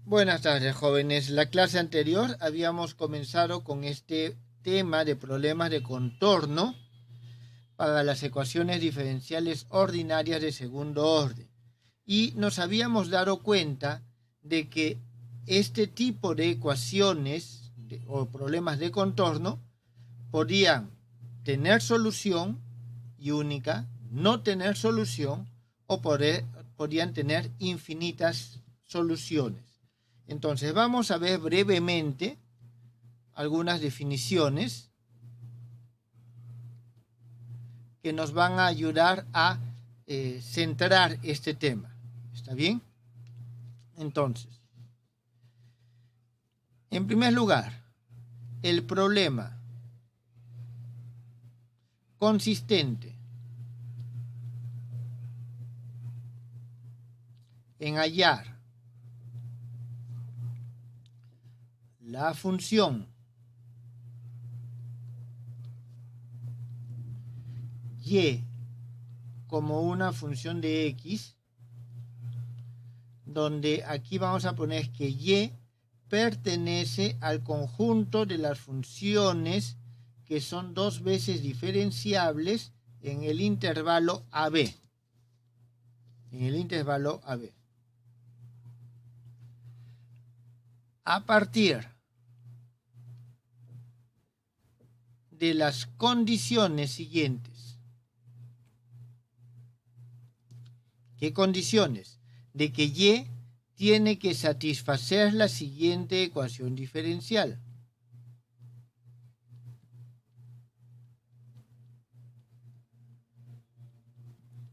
Buenas tardes, jóvenes. La clase anterior habíamos comenzado con este tema de problemas de contorno para las ecuaciones diferenciales ordinarias de segundo orden. Y nos habíamos dado cuenta de que este tipo de ecuaciones o problemas de contorno podían tener solución y única, no tener solución o podían tener infinitas soluciones. Entonces vamos a ver brevemente algunas definiciones que nos van a ayudar a centrar este tema. ¿Está bien? Entonces, en primer lugar, el problema consistente en hallar la función y como una función de x, donde aquí vamos a poner que y pertenece al conjunto de las funciones que son dos veces diferenciables en el intervalo AB. En el intervalo AB. A partir de las condiciones siguientes. ¿Qué condiciones? De que y tiene que satisfacer la siguiente ecuación diferencial.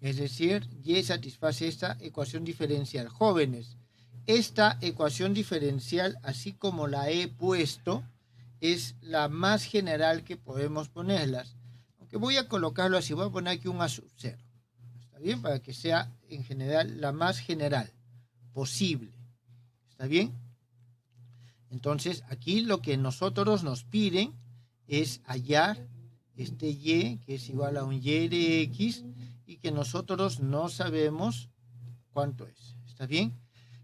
Es decir, y satisface esta ecuación diferencial. Jóvenes, esta ecuación diferencial, así como la he puesto, es la más general que podemos ponerlas. Aunque voy a colocarlo así, voy a poner aquí un A sub 0. ¿Está bien? Para que sea en general la más general posible. ¿Está bien? Entonces, aquí lo que nosotros nos piden es hallar este y, que es igual a un y de x, y que nosotros no sabemos cuánto es. ¿Está bien?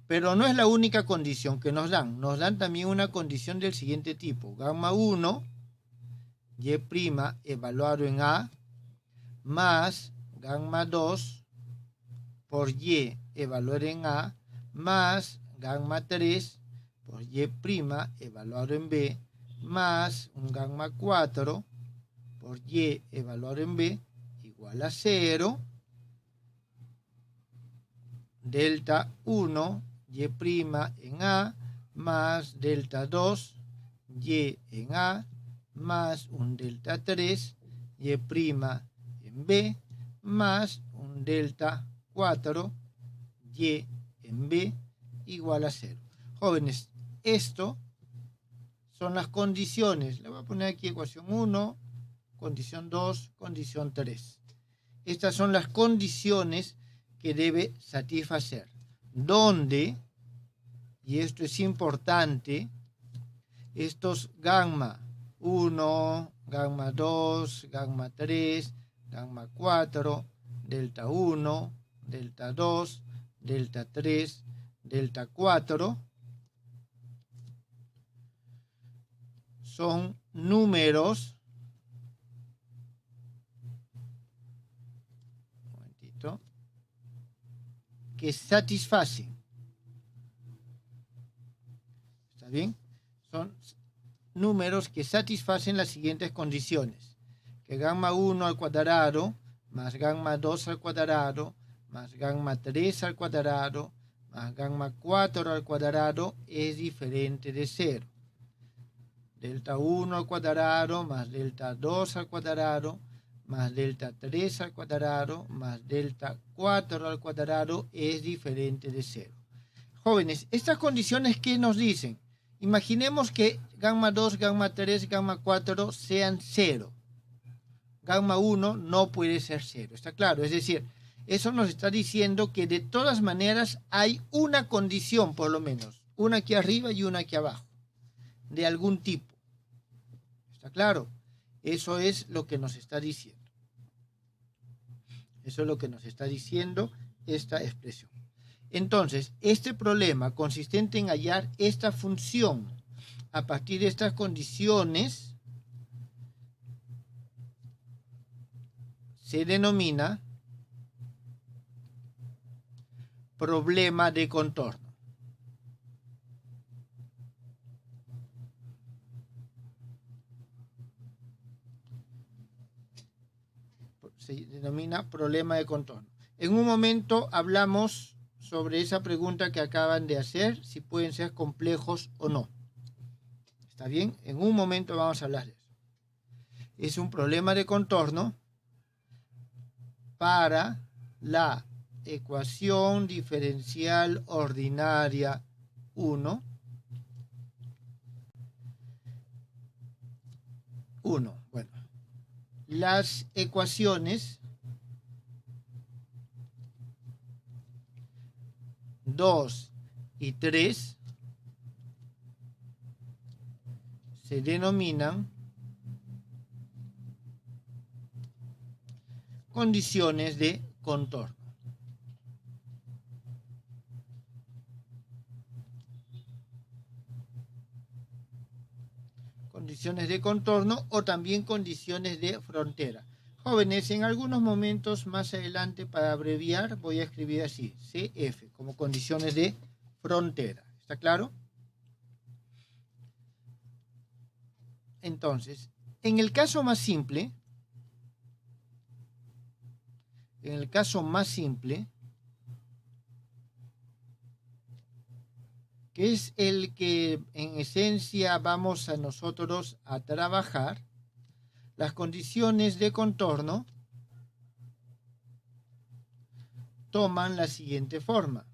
Pero no es la única condición que nos dan. Nos dan también una condición del siguiente tipo. Gamma 1, y' evaluado en A, más gamma 2 por y evaluado en A, más gamma 3 por y' evaluado en B, más un gamma 4 por y evaluado en B, igual a 0, delta 1, y' en A, más delta 2, y en A, más un delta 3, y' en B, más un delta 4, y en B, igual a 0. Jóvenes, esto son las condiciones. Le voy a poner aquí ecuación 1, condición 2, condición 3. Estas son las condiciones que debe satisfacer. Donde, y esto es importante, estos gamma 1, gamma 2, gamma 3, gamma 4, delta 1, delta 2, delta 3, delta 4, son números que satisfacen. ¿Está bien? Son números que satisfacen las siguientes condiciones. Que gamma 1 al cuadrado más gamma 2 al cuadrado más gamma 3 al cuadrado más gamma 4 al cuadrado es diferente de 0. Delta 1 al cuadrado más delta 2 al cuadrado más delta 3 al cuadrado más delta 4 al cuadrado es diferente de 0. Jóvenes, estas condiciones, ¿qué nos dicen? Imaginemos que gamma 2, gamma 3, gamma 4 sean 0. Gamma 1 no puede ser 0, ¿está claro? Es decir, eso nos está diciendo que de todas maneras hay una condición, por lo menos, una aquí arriba y una aquí abajo, de algún tipo. ¿Está claro? Eso es lo que nos está diciendo. Eso es lo que nos está diciendo esta expresión. Entonces, este problema consistente en hallar esta función a partir de estas condiciones se denomina problema de contorno. Se denomina problema de contorno. En un momento hablamos sobre esa pregunta que acaban de hacer, si pueden ser complejos o no. ¿Está bien? En un momento vamos a hablar de eso. Es un problema de contorno para la ecuación diferencial ordinaria 1. Bueno, las ecuaciones 2 y 3 se denominan condiciones de contorno. Condiciones de contorno o también condiciones de frontera. Jóvenes, en algunos momentos más adelante, para abreviar, voy a escribir así, CF, como condiciones de frontera. ¿Está claro? Entonces, en el caso más simple, que es el que en esencia vamos a nosotros a trabajar, las condiciones de contorno toman la siguiente forma.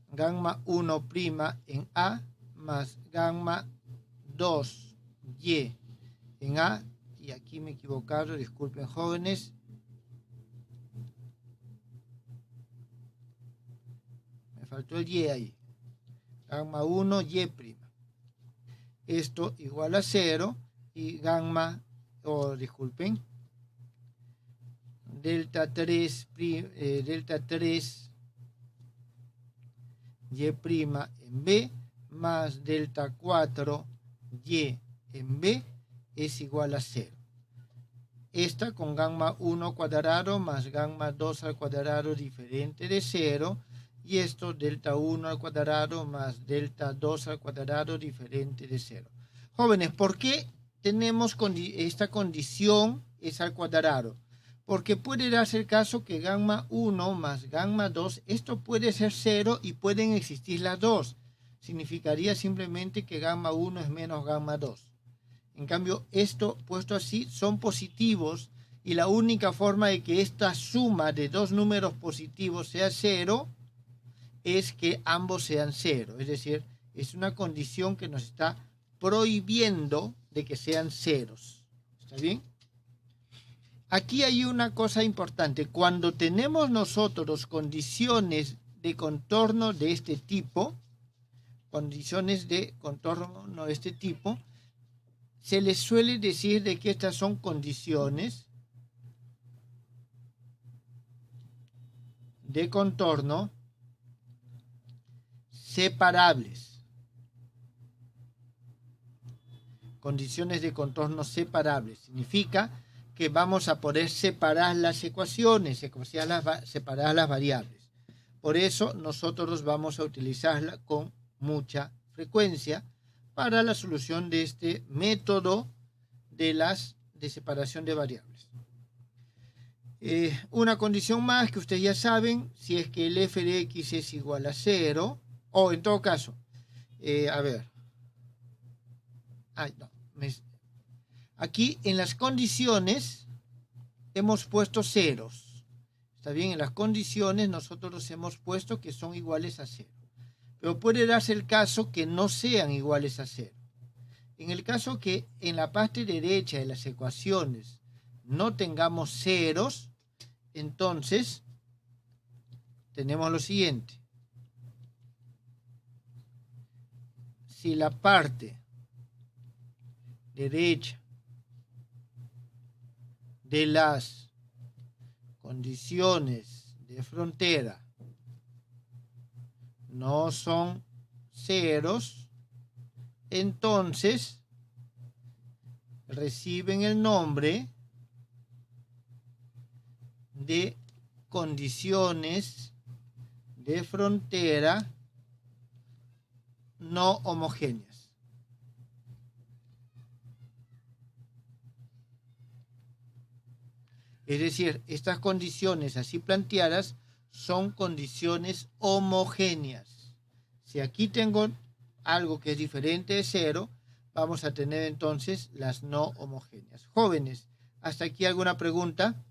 Gamma 1' en A más gamma 2y en A, y aquí me he equivocado, disculpen jóvenes, me faltó el y ahí, gamma 1y', esto igual a 0, y gamma, delta 3 y' en B más delta 4y en B es igual a 0. Esta con gamma 1 cuadrado más gamma 2 al cuadrado diferente de 0, y esto delta 1 al cuadrado más delta 2 al cuadrado diferente de 0. Jóvenes, ¿por qué tenemos esta condición es al cuadrado? Porque puede darse el caso que gamma 1 más gamma 2, esto puede ser 0 y pueden existir las dos. Significaría simplemente que gamma 1 es menos gamma 2. En cambio, esto puesto así son positivos, y la única forma de que esta suma de dos números positivos sea 0 es que ambos sean 0. Es decir, es una condición que nos está prohibiendo de que sean ceros. ¿Está bien? Aquí hay una cosa importante. Cuando tenemos nosotros condiciones de contorno de este tipo, se les suele decir de que estas son condiciones de contorno separables. Condiciones de contorno separables. Significa que vamos a poder separar las ecuaciones, separar las variables. Por eso nosotros vamos a utilizarla con mucha frecuencia para la solución de este método de separación de variables. Una condición más que ustedes ya saben, si es que el f de x es igual a 0, o en todo caso, aquí en las condiciones hemos puesto ceros. Está bien, en las condiciones nosotros hemos puesto que son iguales a 0. Pero puede darse el caso que no sean iguales a 0. En el caso que en la parte derecha de las ecuaciones no tengamos ceros, entonces tenemos lo siguiente. Si la parte derecha de las condiciones de frontera no son ceros, entonces reciben el nombre de condiciones de frontera no homogéneas. Es decir, estas condiciones así planteadas son condiciones homogéneas. Si aquí tengo algo que es diferente de cero, vamos a tener entonces las no homogéneas. Jóvenes, ¿hasta aquí alguna pregunta?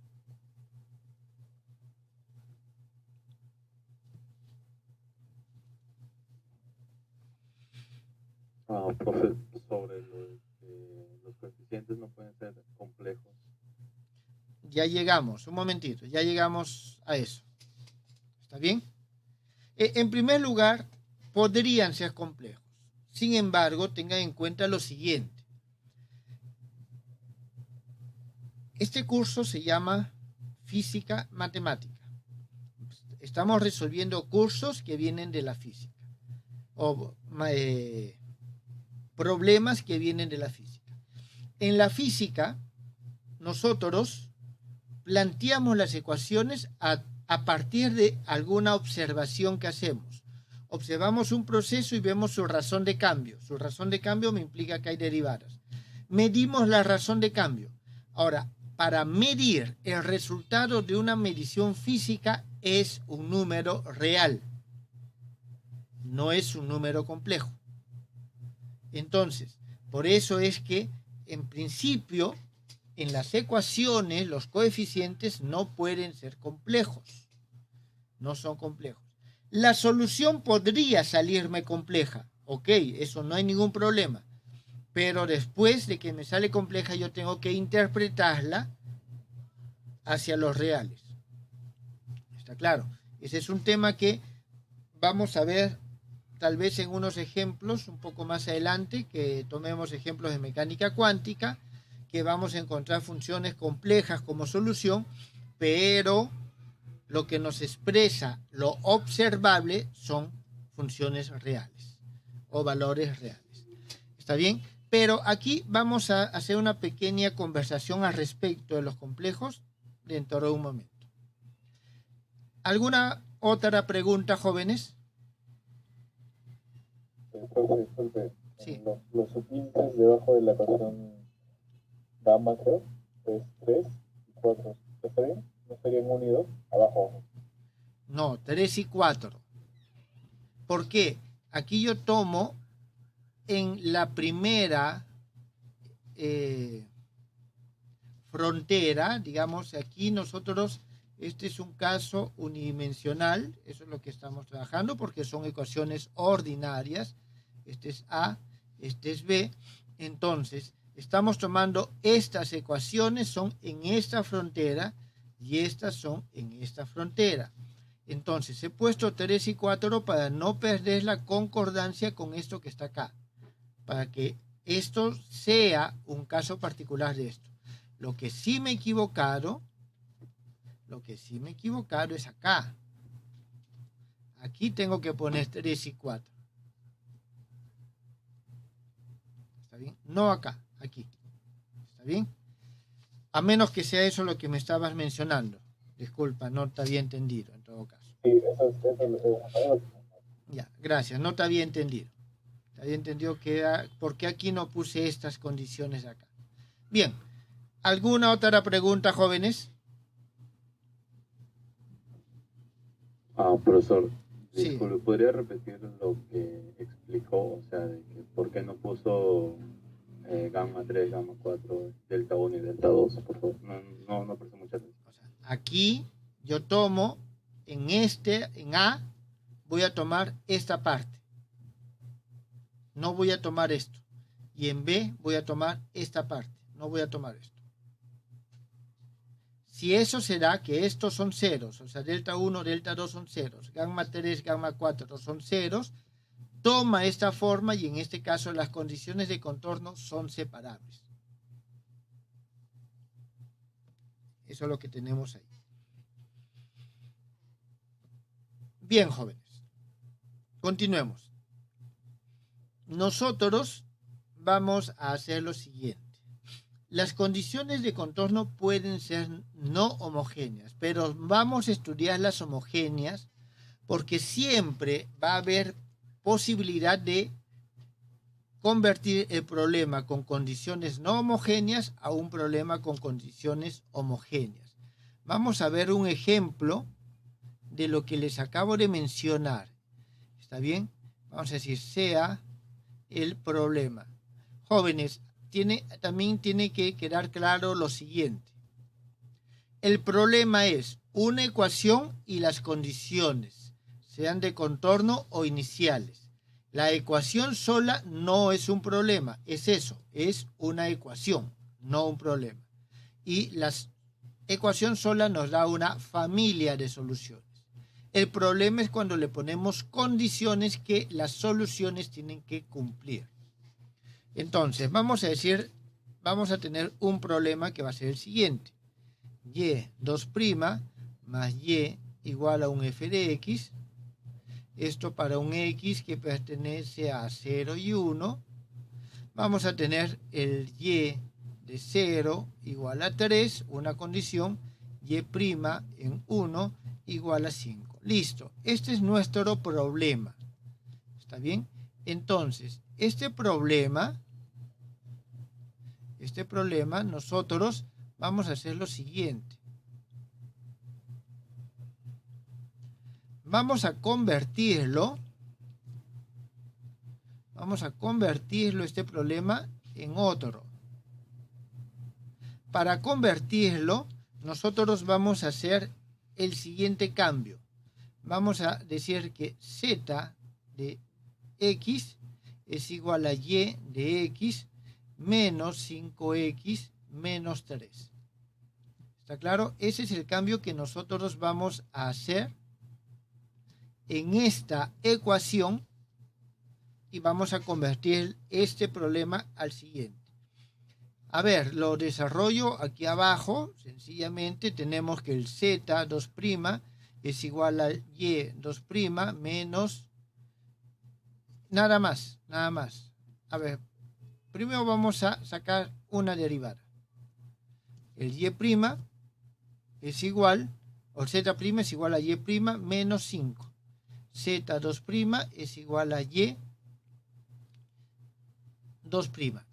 Profe, sobre los coeficientes no pueden ser complejos. Ya llegamos, un momentito, ya llegamos a eso. ¿Está bien? En primer lugar, podrían ser complejos. Sin embargo, tengan en cuenta lo siguiente. Este curso se llama Física Matemática. Estamos resolviendo cursos que vienen de la física o problemas que vienen de la física. En la física, nosotros planteamos las ecuaciones a partir de alguna observación que hacemos. Observamos un proceso y vemos su razón de cambio. Su razón de cambio me implica que hay derivadas. Medimos la razón de cambio. Ahora, para medir el resultado de una medición física es un número real. No es un número complejo. Entonces, por eso es que, en principio, en las ecuaciones, los coeficientes no pueden ser complejos. No son complejos. La solución podría salirme compleja. Ok, eso no hay ningún problema. Pero después de que me sale compleja, yo tengo que interpretarla hacia los reales. ¿Está claro? Ese es un tema que vamos a ver tal vez en unos ejemplos un poco más adelante, que tomemos ejemplos de mecánica cuántica, que vamos a encontrar funciones complejas como solución, pero lo que nos expresa lo observable son funciones reales o valores reales. ¿Está bien? Pero aquí vamos a hacer una pequeña conversación al respecto de los complejos dentro de un momento. ¿Alguna otra pregunta, jóvenes? Disculpe. Sí. Los subíndices debajo de la ecuación gamma, creo, es 3 y 4. ¿Está bien? ¿No serían 1 y 2? Abajo. No, 3 y 4. ¿Por qué? Aquí yo tomo en la primera frontera, digamos, aquí nosotros, este es un caso unidimensional, eso es lo que estamos trabajando, porque son ecuaciones ordinarias, este es A, este es B, entonces estamos tomando estas ecuaciones, son en esta frontera, y estas son en esta frontera. Entonces he puesto 3 y 4 para no perder la concordancia con esto que está acá, para que esto sea un caso particular de esto. Lo que sí me he equivocado es acá. Aquí tengo que poner 3 y 4. ¿Está bien? No acá, aquí. ¿Está bien? A menos que sea eso lo que me estabas mencionando. Disculpa, no te había entendido en todo caso. Sí, eso. Ya, gracias, no te había entendido. Te había entendido que era, ¿por qué aquí no puse estas condiciones acá? Bien, ¿alguna otra pregunta, jóvenes? Profesor, Sí. disculpe, ¿podría repetir lo que explicó? O sea, de que ¿por qué no puso gamma 3, gamma 4, delta 1 y delta 2? Por favor, no presté mucha atención. O sea, aquí yo tomo, en A, voy a tomar esta parte. No voy a tomar esto. Y en B voy a tomar esta parte. No voy a tomar esto. Si eso será que estos son ceros, o sea, delta 1, delta 2 son ceros, gamma 3, gamma 4 son ceros, toma esta forma y en este caso las condiciones de contorno son separables. Eso es lo que tenemos ahí. Bien, jóvenes. Continuemos. Nosotros vamos a hacer lo siguiente. Las condiciones de contorno pueden ser no homogéneas, pero vamos a estudiar las homogéneas porque siempre va a haber posibilidad de convertir el problema con condiciones no homogéneas a un problema con condiciones homogéneas. Vamos a ver un ejemplo de lo que les acabo de mencionar. ¿Está bien? Vamos a decir, sea el problema. Jóvenes, también tiene que quedar claro lo siguiente. El problema es una ecuación y las condiciones, sean de contorno o iniciales. La ecuación sola no es un problema, es eso, es una ecuación, no un problema. Y la ecuación sola nos da una familia de soluciones. El problema es cuando le ponemos condiciones que las soluciones tienen que cumplir. Entonces, vamos a tener un problema que va a ser el siguiente. Y2' más y igual a un f de x. Esto para un x que pertenece a 0 y 1. Vamos a tener el y de 0 igual a 3, una condición, y' en 1 igual a 5. Listo, este es nuestro problema. ¿Está bien? Entonces, este problema nosotros vamos a hacer lo siguiente. Vamos a convertirlo este problema en otro. Para convertirlo, nosotros vamos a hacer el siguiente cambio. Vamos a decir que z de x es igual a y de x menos 5x menos 3. ¿Está claro? Ese es el cambio que nosotros vamos a hacer en esta ecuación y vamos a convertir este problema al siguiente. A ver, lo desarrollo aquí abajo. Sencillamente tenemos que el z2' es igual a y2' menos... Nada más. A ver, primero vamos a sacar una derivada. El y' es igual, o z' es igual a y' menos 5. z2' es igual a y2'.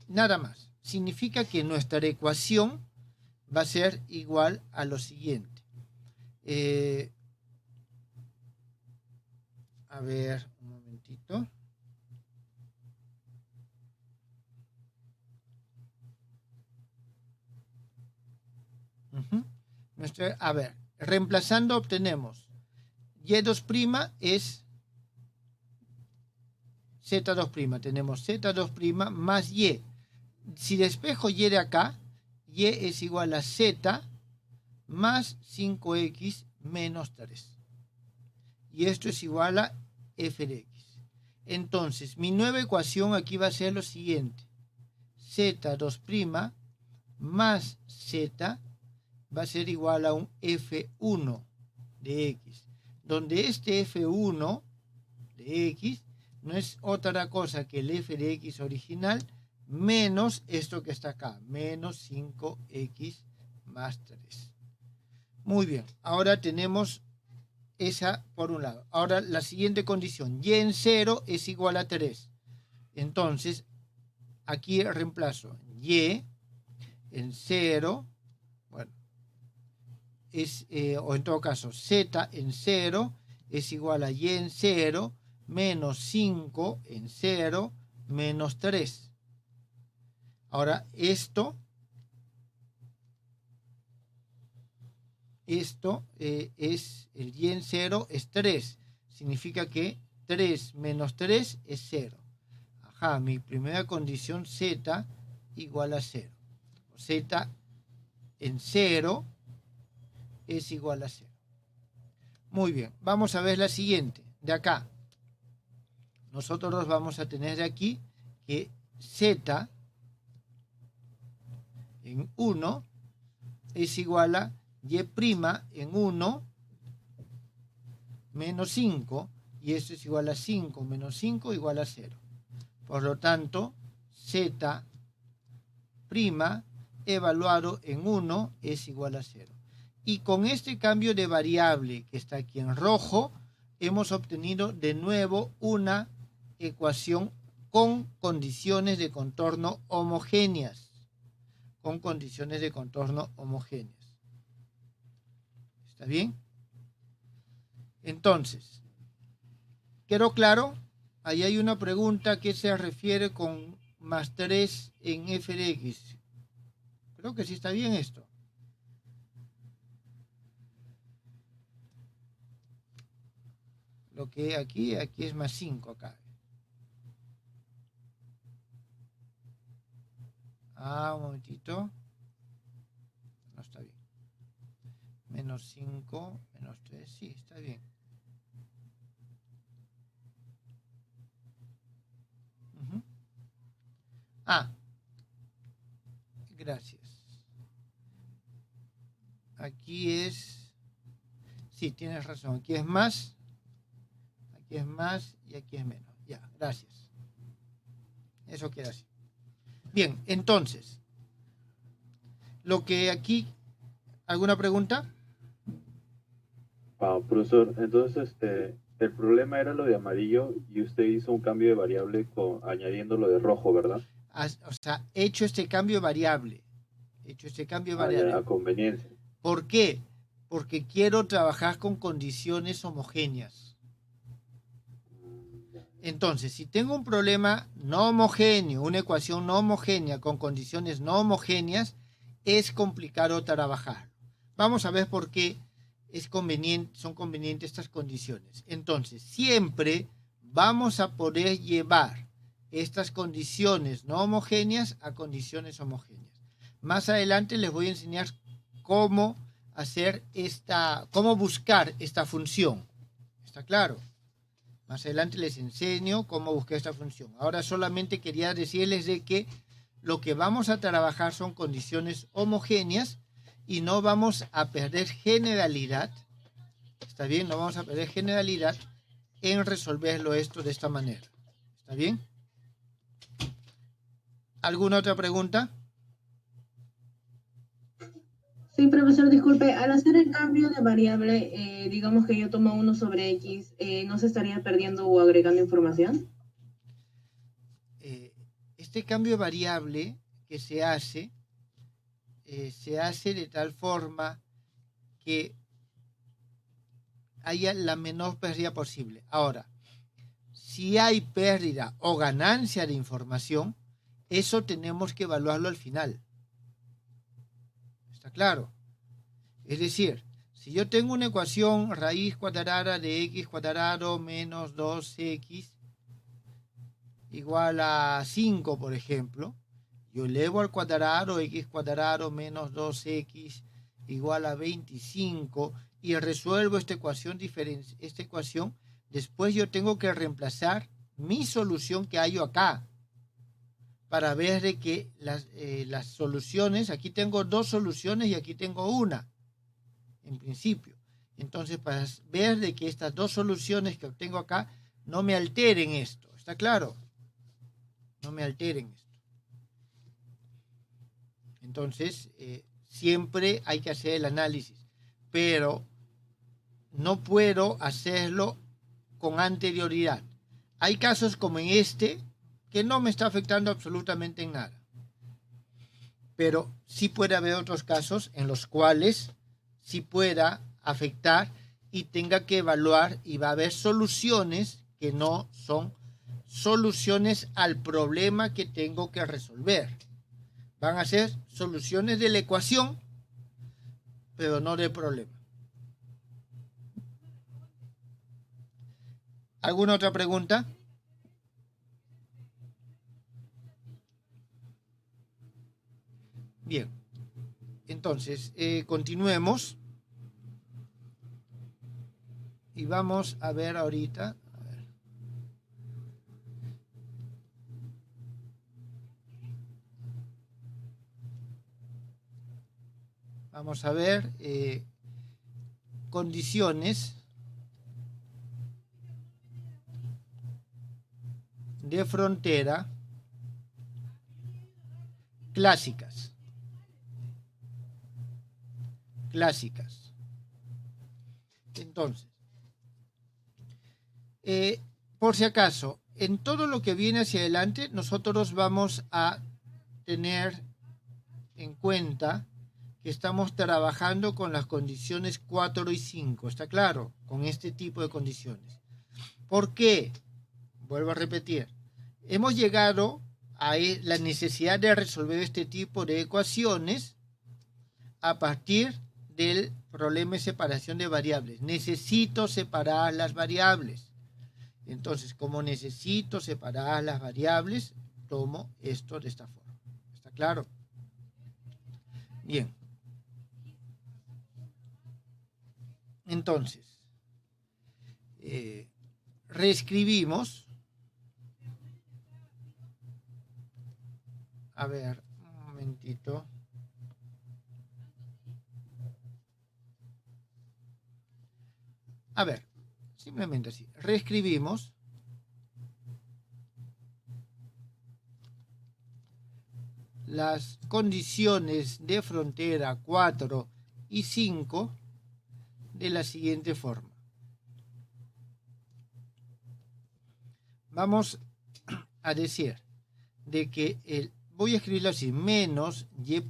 Nada más. Significa que nuestra ecuación va a ser igual a lo siguiente. A ver, un momentito. A ver, reemplazando obtenemos y2' es z2'. Tenemos z2' más y. Si despejo y de acá, y es igual a z más 5x menos 3. Y esto es igual a f de x. Entonces, mi nueva ecuación aquí va a ser lo siguiente. z2' más z va a ser igual a un f1 de x, donde este f1 de x no es otra cosa que el f de x original menos esto que está acá, menos 5x más 3. Muy bien, ahora tenemos esa por un lado. Ahora la siguiente condición, y en 0 es igual a 3. Entonces, aquí reemplazo y en 0, bueno, o en todo caso, z en 0 es igual a y en 0 menos 5 en 0 menos 3. Ahora, esto es el y en 0 es 3. Significa que 3 menos 3 es 0. Ajá, mi primera condición z igual a 0. Z en 0 es igual a 0. Muy bien, vamos a ver la siguiente. De acá, nosotros vamos a tener de aquí que z en 1 es igual a y' en 1 menos 5, y esto es igual a 5 menos 5 igual a 0. Por lo tanto, z' evaluado en 1 es igual a 0. Y con este cambio de variable que está aquí en rojo, hemos obtenido de nuevo una ecuación con condiciones de contorno homogéneas. Con condiciones de contorno homogéneas. ¿Está bien? Entonces, ¿quedó claro? Ahí hay una pregunta que se refiere con más 3 en f de x. Creo que sí está bien esto. Lo que aquí es más 5 acá. Un momentito. No está bien. Menos 5, menos 3, sí, está bien. Gracias. Aquí es... Sí, tienes razón. Aquí es más y aquí es menos. Ya, gracias. Eso queda así. Bien, entonces, lo que aquí... ¿Alguna pregunta? Profesor, entonces el problema era lo de amarillo y usted hizo un cambio de variable añadiendo lo de rojo, ¿verdad? O sea, he hecho este cambio de variable. Ya, a conveniencia. ¿Por qué? Porque quiero trabajar con condiciones homogéneas. Entonces, si tengo un problema no homogéneo, una ecuación no homogénea con condiciones no homogéneas, es complicado trabajar. Vamos a ver por qué son convenientes estas condiciones. Entonces, siempre vamos a poder llevar estas condiciones no homogéneas a condiciones homogéneas. Más adelante les voy a enseñar cómo buscar esta función. ¿Está claro? Más adelante les enseño cómo buscar esta función. Ahora solamente quería decirles de que lo que vamos a trabajar son condiciones homogéneas y no vamos a perder generalidad. ¿Está bien? No vamos a perder generalidad en resolverlo esto de esta manera. ¿Está bien? ¿Alguna otra pregunta? Sí, profesor, disculpe, al hacer el cambio de variable, digamos que yo tomo 1 sobre x, ¿no se estaría perdiendo o agregando información? Este cambio de variable que se hace de tal forma que haya la menor pérdida posible. Ahora, si hay pérdida o ganancia de información, eso tenemos que evaluarlo al final. ¿Está claro? Es decir, si yo tengo una ecuación raíz cuadrada de x cuadrado menos 2x igual a 5, por ejemplo, yo elevo al cuadrado x cuadrado menos 2x igual a 25 y resuelvo esta ecuación, después yo tengo que reemplazar mi solución que hallo acá para ver de que las soluciones, aquí tengo 2 soluciones y aquí tengo una, en principio. Entonces, para ver de que estas 2 soluciones que obtengo acá no me alteren esto, ¿está claro? No me alteren esto. Entonces, siempre hay que hacer el análisis, pero no puedo hacerlo con anterioridad. Hay casos como en este que no me está afectando absolutamente en nada. Pero sí puede haber otros casos en los cuales sí pueda afectar y tenga que evaluar y va a haber soluciones que no son soluciones al problema que tengo que resolver. Van a ser soluciones de la ecuación, pero no del problema. ¿Alguna otra pregunta? Bien, entonces continuemos y vamos a ver ahorita. Vamos a ver condiciones de frontera clásicas. Entonces, por si acaso, en todo lo que viene hacia adelante, nosotros vamos a tener en cuenta que estamos trabajando con las condiciones 4 y 5, ¿está claro? Con este tipo de condiciones. ¿Por qué? Vuelvo a repetir. Hemos llegado a la necesidad de resolver este tipo de ecuaciones a partir del problema de separación de variables. Necesito separar las variables. Entonces, como necesito separar las variables, tomo esto de esta forma. ¿Está claro? Bien. Entonces, reescribimos. A ver, un momentito. A ver, simplemente así. Reescribimos las condiciones de frontera 4 y 5 de la siguiente forma. Vamos a decir de que voy a escribirlo así, menos y'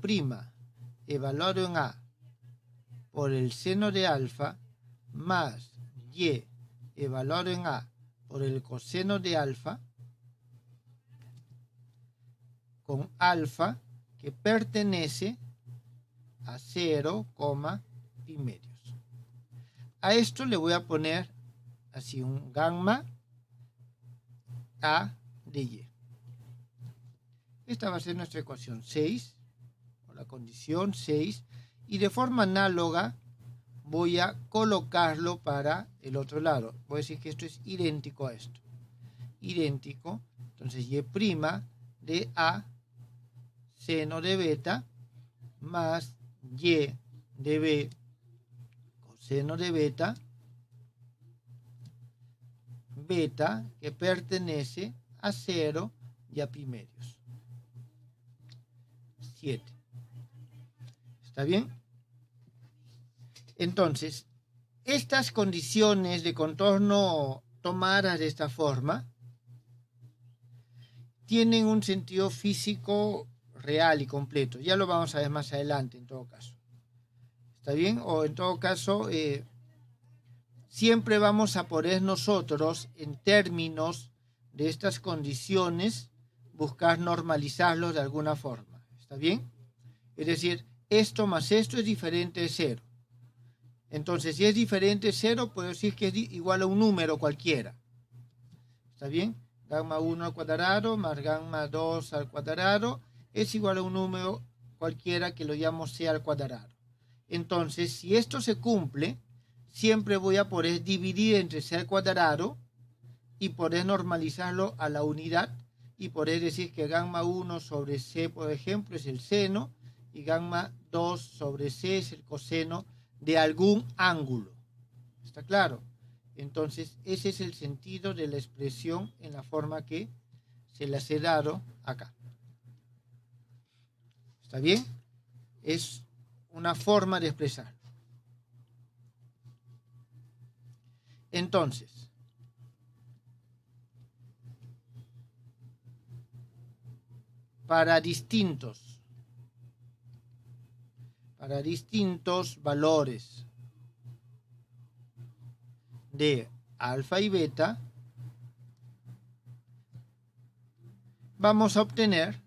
evaluado en A por el seno de alfa más y evaluado en A por el coseno de alfa con alfa que pertenece a 0, pi medios. A esto le voy a poner así un gamma A de Y. Esta va a ser nuestra ecuación 6, o la condición 6, y de forma análoga voy a colocarlo para el otro lado. Voy a decir que esto es idéntico a esto. Idéntico, entonces Y' de A seno de beta más Y de B coseno de beta, beta que pertenece a 0 y a pi medios. 7. ¿Está bien? Entonces, estas condiciones de contorno tomadas de esta forma tienen un sentido físico real y completo. Ya lo vamos a ver más adelante en todo caso. ¿Está bien? O en todo caso, siempre vamos a poder nosotros, en términos de estas condiciones, buscar normalizarlos de alguna forma. ¿Está bien? Es decir, esto más esto es diferente de 0. Entonces, si es diferente de 0, puedo decir que es igual a un número cualquiera. ¿Está bien? Gamma 1 al cuadrado más gamma 2 al cuadrado es igual a un número cualquiera que lo llamo c al cuadrado. Entonces, si esto se cumple, siempre voy a poder dividir entre c al cuadrado y poder normalizarlo a la unidad y poder decir que gamma 1 sobre c, por ejemplo, es el seno y gamma 2 sobre c es el coseno de algún ángulo. ¿Está claro? Entonces, ese es el sentido de la expresión en la forma que se las he dado acá. ¿Está bien? Es una forma de expresarlo. Entonces, para distintos valores de alfa y beta, vamos a obtener,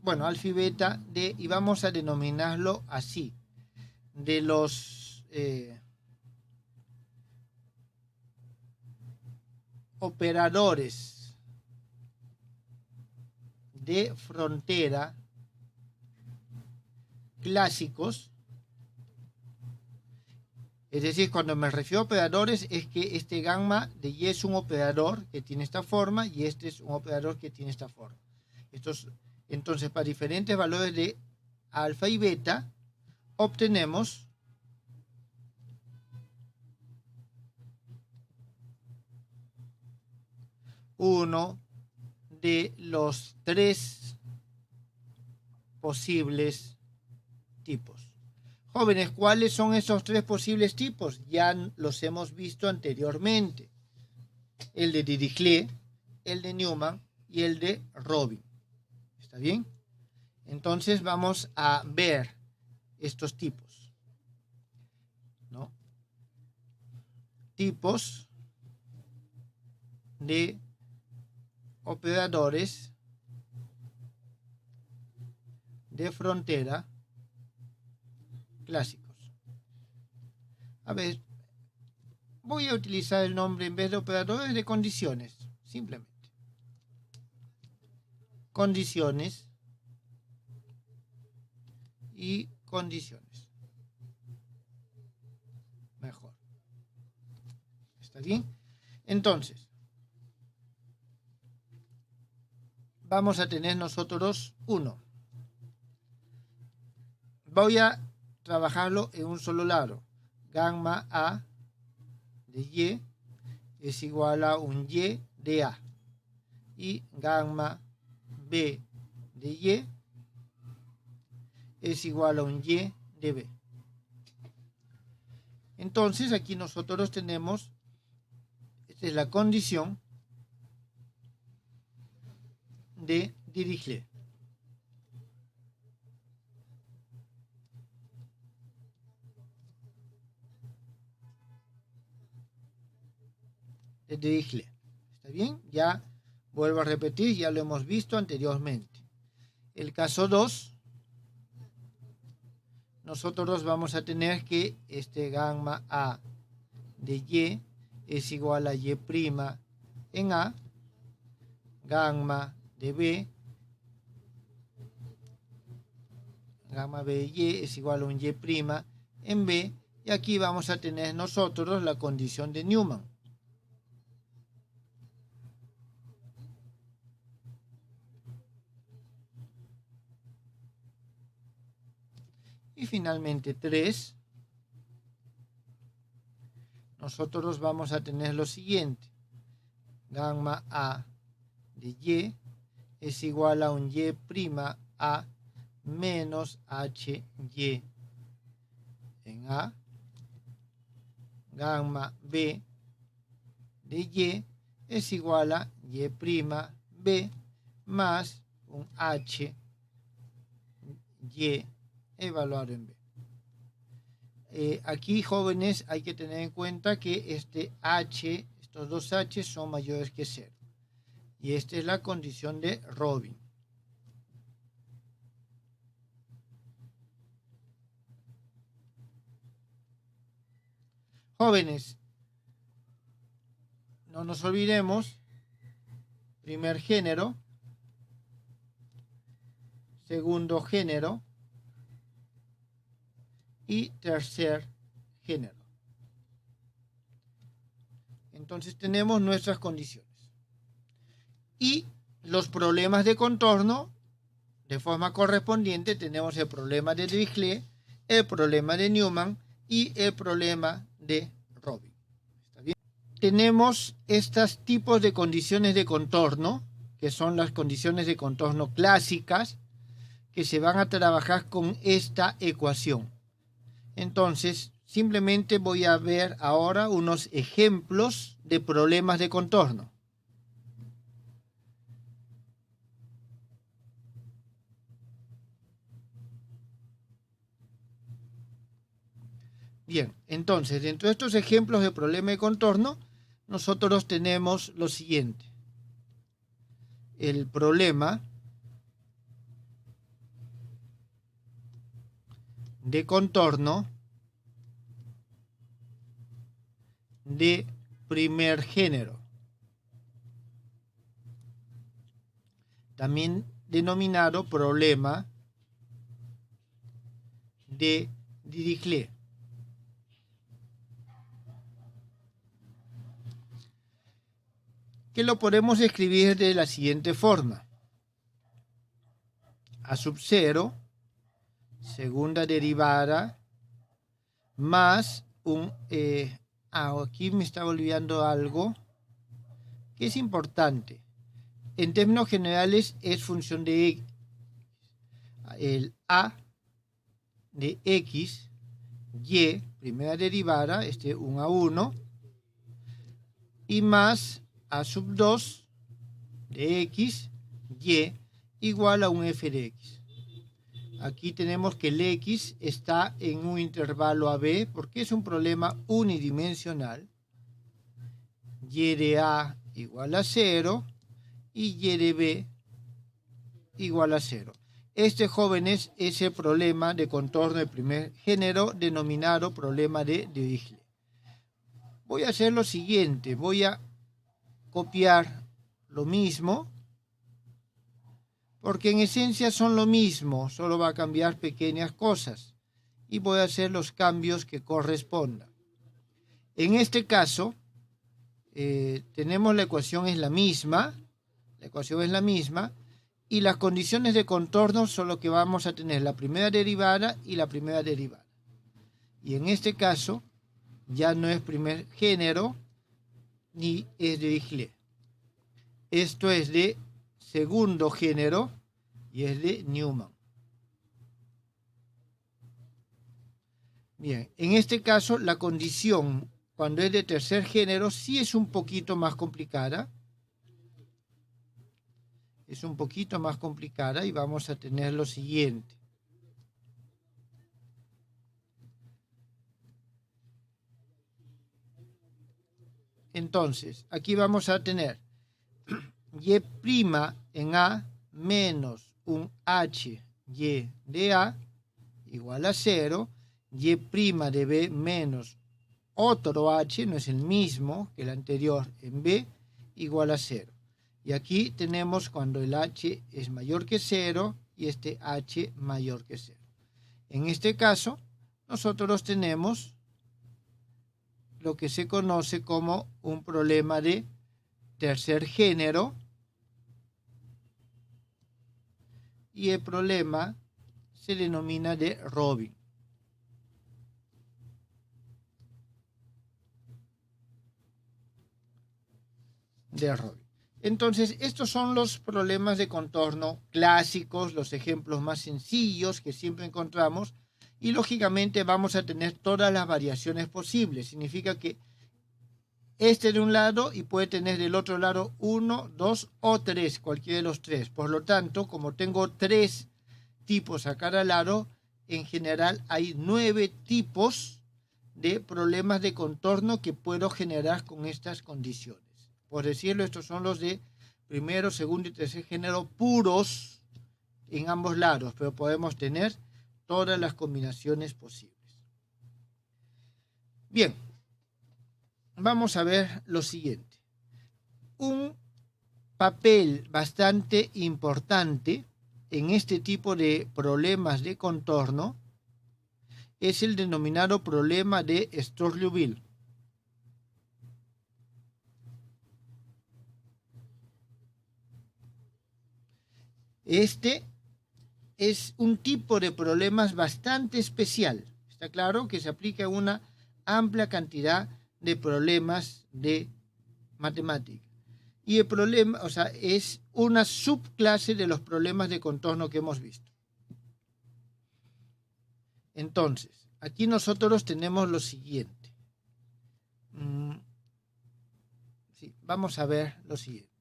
alfa y beta y vamos a denominarlo así, de los operadores de frontera clásicos. Es decir, cuando me refiero a operadores es que este gamma de Y es un operador que tiene esta forma y este es un operador que tiene esta forma. Entonces, para diferentes valores de alfa y beta, obtenemos uno de los 3 posibles tipos. Jóvenes, ¿cuáles son esos 3 posibles tipos? Ya los hemos visto anteriormente. El de Dirichlet, el de Newman y el de Robin. ¿Está bien? Entonces vamos a ver estos tipos, ¿no? Tipos de operadores de frontera clásicos. A ver, voy a utilizar el nombre en vez de operadores de condiciones, simplemente. Condiciones y condiciones. Mejor. ¿Está bien? Entonces, vamos a tener nosotros uno. Voy a trabajarlo en un solo lado. Gamma A de Y es igual a un Y de A. Y gamma B de Y es igual a un Y de B. Entonces aquí nosotros tenemos, esta es la condición de Dirichlet. De Dirichlet. ¿Está bien? Ya vuelvo a repetir, ya lo hemos visto anteriormente. El caso 2, nosotros vamos a tener que este gamma A de Y es igual a Y' en A, gamma de B, gamma B de Y es igual a un Y' en B, y aquí vamos a tener nosotros la condición de Newman. Y finalmente 3, nosotros vamos a tener lo siguiente. Gamma A de Y es igual a un Y' A menos HY en A. Gamma B de Y es igual a Y' B más un HY evaluado en B. Aquí, jóvenes, hay que tener en cuenta que estos dos H son mayores que 0. Y esta es la condición de Robin. Jóvenes, no nos olvidemos, primer género, segundo género y tercer género. Entonces tenemos nuestras condiciones. Y los problemas de contorno, de forma correspondiente, tenemos el problema de Dirichlet, el problema de Newman y el problema de Robin. ¿Está bien? Tenemos estos tipos de condiciones de contorno, que son las condiciones de contorno clásicas, que se van a trabajar con esta ecuación. Entonces, simplemente voy a ver ahora unos ejemplos de problemas de contorno. Bien, entonces, dentro de estos ejemplos de problema de contorno, nosotros tenemos lo siguiente. El problema de contorno de primer género, también denominado problema de Dirichlet. Que lo podemos escribir de la siguiente forma. A sub 0 segunda derivada más un... aquí me estaba olvidando algo que es importante. En términos generales es función de x. El a de x, y, primera derivada, 1 a 1, y más a sub 2 de x, y, igual a un f de x. Aquí tenemos que el x está en un intervalo AB porque es un problema unidimensional. Y de A igual a 0 y Y de B igual a 0. Jóvenes, es el problema de contorno de primer género denominado problema de Dirichlet. Voy a hacer lo siguiente, voy a copiar lo mismo, porque en esencia son lo mismo, solo va a cambiar pequeñas cosas y voy a hacer los cambios que correspondan. En este caso, tenemos la ecuación es la misma, y las condiciones de contorno son lo que vamos a tener, la primera derivada y la primera derivada. Y en este caso, ya no es primer género, ni es de Dirichlet. Esto es de segundo género y es de Newman. Bien, en este caso la condición cuando es de tercer género sí es un poquito más complicada. Es un poquito más complicada y vamos a tener lo siguiente. Entonces, aquí vamos a tener y' en A menos un h y de A igual a 0, y' de B menos otro h, no es el mismo que el anterior en B, igual a 0. Y aquí tenemos cuando el h es mayor que 0 y este h mayor que 0. En este caso, nosotros tenemos lo que se conoce como un problema de tercer género y el problema se denomina de Robin. Entonces, estos son los problemas de contorno clásicos, los ejemplos más sencillos que siempre encontramos, y lógicamente vamos a tener todas las variaciones posibles. Significa que de un lado y puede tener del otro lado 1, 2 o 3, cualquiera de los 3. Por lo tanto, como tengo 3 tipos a cada lado, en general hay 9 tipos de problemas de contorno que puedo generar con estas condiciones. Por decirlo, estos son los de primero, segundo y tercer género puros en ambos lados, pero podemos tener todas las combinaciones posibles. Bien, vamos a ver lo siguiente. Un papel bastante importante en este tipo de problemas de contorno es el denominado problema de Storch-Liouville. Este es un tipo de problemas bastante especial. Está claro que se aplica a una amplia cantidad de problemas de matemática. Y el problema, es una subclase de los problemas de contorno que hemos visto. Entonces, aquí nosotros tenemos lo siguiente. Vamos a ver lo siguiente.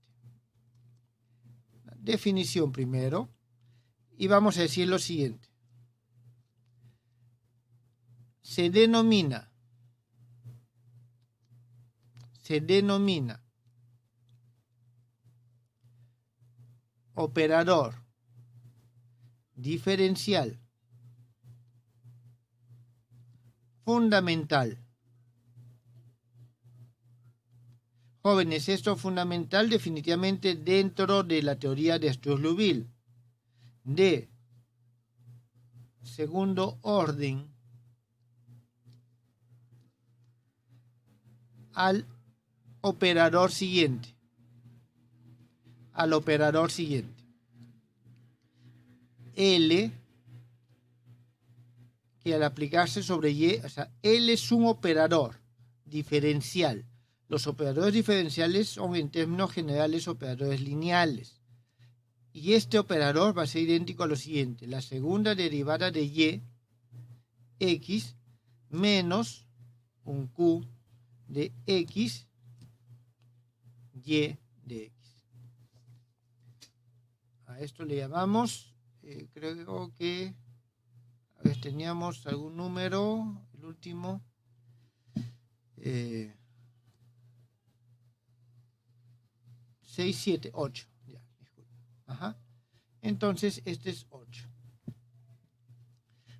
Definición primero. Y vamos a decir lo siguiente. Se denomina operador diferencial fundamental. Jóvenes, esto es fundamental definitivamente dentro de la teoría de Storch-Liouville, de segundo orden al operador siguiente. L que al aplicarse sobre Y, o sea, L es un operador diferencial. Los operadores diferenciales son en términos generales operadores lineales. Y este operador va a ser idéntico a lo siguiente. La segunda derivada de Y, X, menos un Q de X, Y de X. A esto le llamamos, creo que, a ver, teníamos algún número, el último, 6, 7, 8. Ya, disculpe. Ajá. Entonces, este es 8.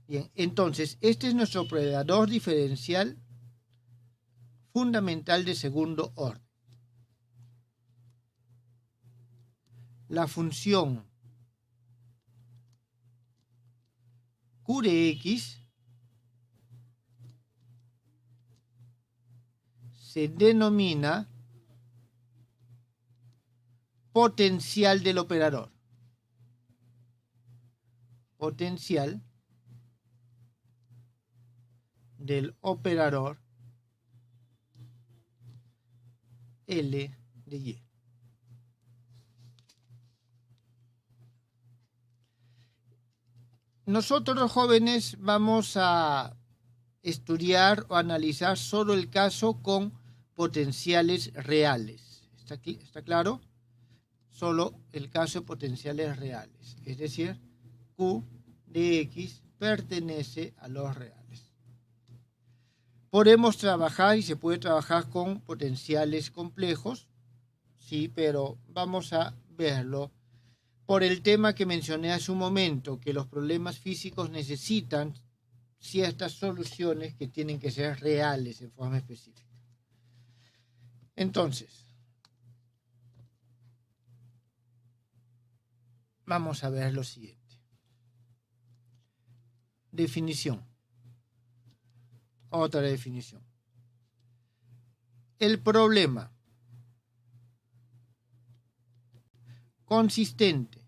Bien, entonces, este es nuestro operador diferencial fundamental de segundo orden. La función Q de X se denomina potencial del operador. Potencial del operador L de Y. Nosotros los jóvenes vamos a estudiar o analizar solo el caso con potenciales reales. ¿Está claro? Solo el caso de potenciales reales. Es decir, Q de X pertenece a los reales. Podemos trabajar y se puede trabajar con potenciales complejos, sí, pero vamos a verlo por el tema que mencioné hace un momento, que los problemas físicos necesitan ciertas soluciones que tienen que ser reales en forma específica. Entonces, vamos a ver lo siguiente. Definición. Otra definición. El problema consistente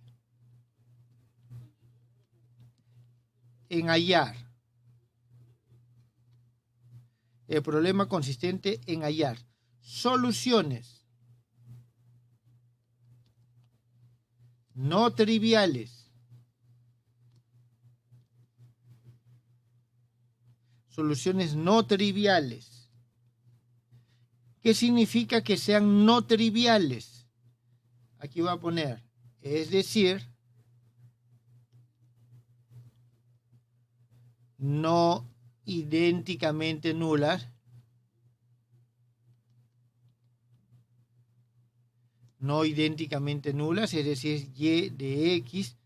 en hallar. El problema consistente en hallar soluciones no triviales. Soluciones no triviales. ¿Qué significa que sean no triviales? Aquí voy a poner, es decir, no idénticamente nulas. No idénticamente nulas, es decir, Y de X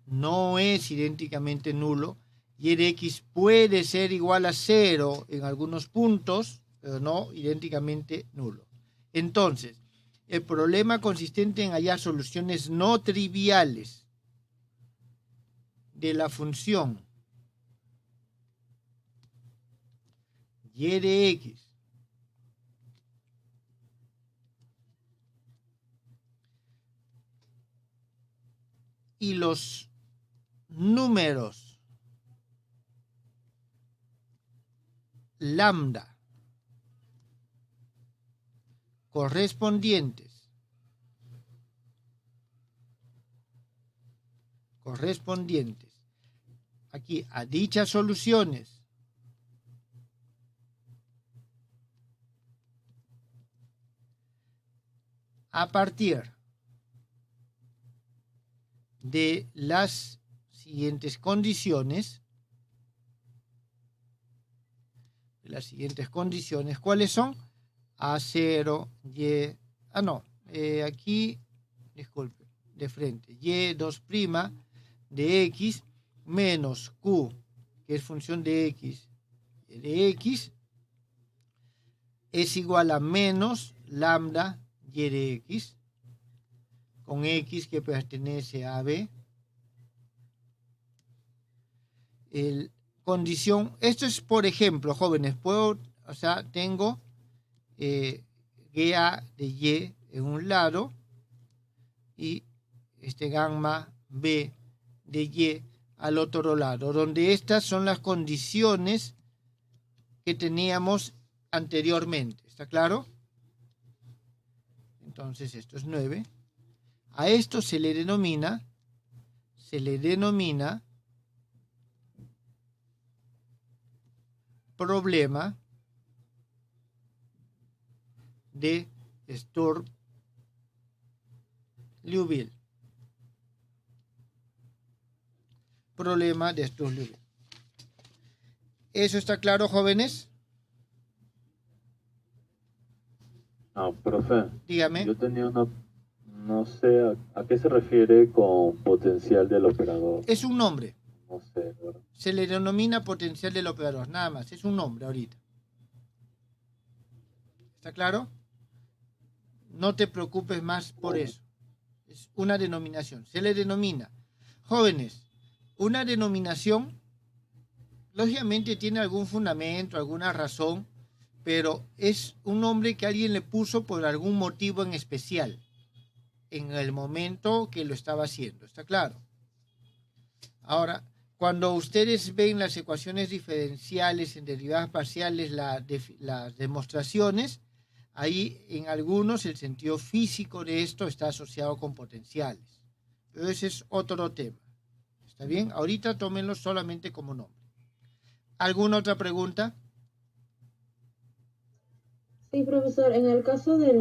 no es idénticamente nulo. Y de X puede ser igual a 0 en algunos puntos, pero no idénticamente nulo. Entonces, el problema consistente en hallar soluciones no triviales de la función Y de X y los números lambda correspondientes aquí a dichas soluciones a partir de las siguientes condiciones. ¿Cuáles son? A0, Y, aquí, disculpe, de frente, Y2' de X menos Q, que es función de X, es igual a menos lambda Y de X, con X que pertenece a B. Condición, esto es por ejemplo, jóvenes, tengo GA de Y en un lado y este gamma B de Y al otro lado, donde estas son las condiciones que teníamos anteriormente. ¿Está claro? Entonces esto es 9. A esto se le denomina problema de Sturm-Liouville. Problema de Sturm-Liouville. ¿Eso está claro, jóvenes? Profe. Dígame. Yo tenía una... No sé a qué se refiere con potencial del operador. Es un nombre. No sé, ¿verdad? Se le denomina potencial del operador, nada más. Es un nombre ahorita. ¿Está claro? No te preocupes más por eso. Es una denominación. Se le denomina. Jóvenes, una denominación, lógicamente tiene algún fundamento, alguna razón, pero es un nombre que alguien le puso por algún motivo en especial, en el momento que lo estaba haciendo. ¿Está claro? Ahora, cuando ustedes ven las ecuaciones diferenciales en derivadas parciales, las demostraciones, ahí en algunos el sentido físico de esto está asociado con potenciales. Pero ese es otro tema. ¿Está bien? Ahorita tómenlo solamente como nombre. ¿Alguna otra pregunta? Sí, profesor, en el caso de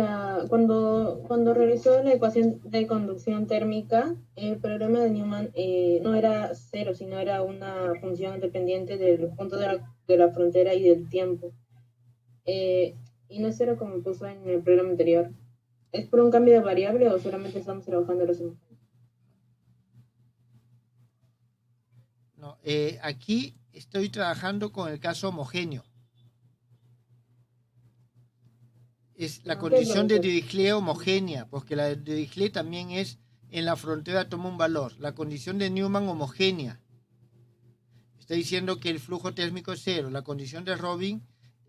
cuando realizó la ecuación de conducción térmica, el problema de Newman no era cero, sino era una función dependiente del punto de la frontera y del tiempo. Y no es cero como puso en el programa anterior. ¿Es por un cambio de variable o solamente estamos trabajando los homogéneos? No, aquí estoy trabajando con el caso homogéneo. Es la condición de Dirichlet homogénea, porque la de Dirichlet también es en la frontera toma un valor. La condición de Newman homogénea. Está diciendo que el flujo térmico es cero. La condición de Robin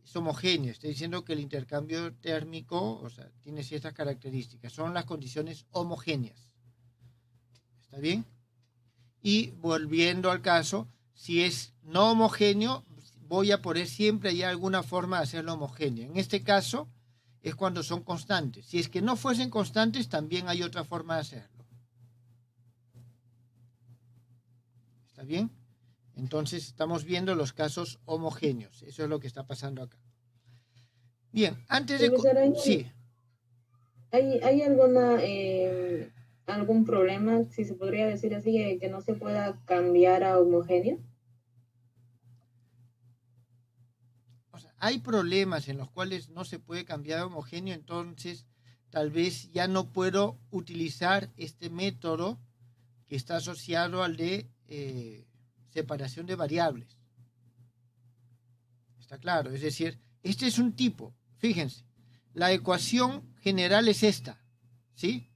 es homogénea. Está diciendo que el intercambio térmico, o sea, tiene ciertas características. Son las condiciones homogéneas. ¿Está bien? Y volviendo al caso, si es no homogéneo, voy a poner siempre hay alguna forma de hacerlo homogéneo. En este caso es cuando son constantes. Si es que no fuesen constantes, también hay otra forma de hacerlo. ¿Está bien? Entonces estamos viendo los casos homogéneos. Eso es lo que está pasando acá. Bien, antes de... Sí. ¿Hay algún problema, si se podría decir así, que no se pueda cambiar a homogéneo? O sea, hay problemas en los cuales no se puede cambiar a homogéneo, entonces tal vez ya no puedo utilizar este método que está asociado al de separación de variables. ¿Está claro? Es decir, este es un tipo. Fíjense, la ecuación general es esta, ¿sí?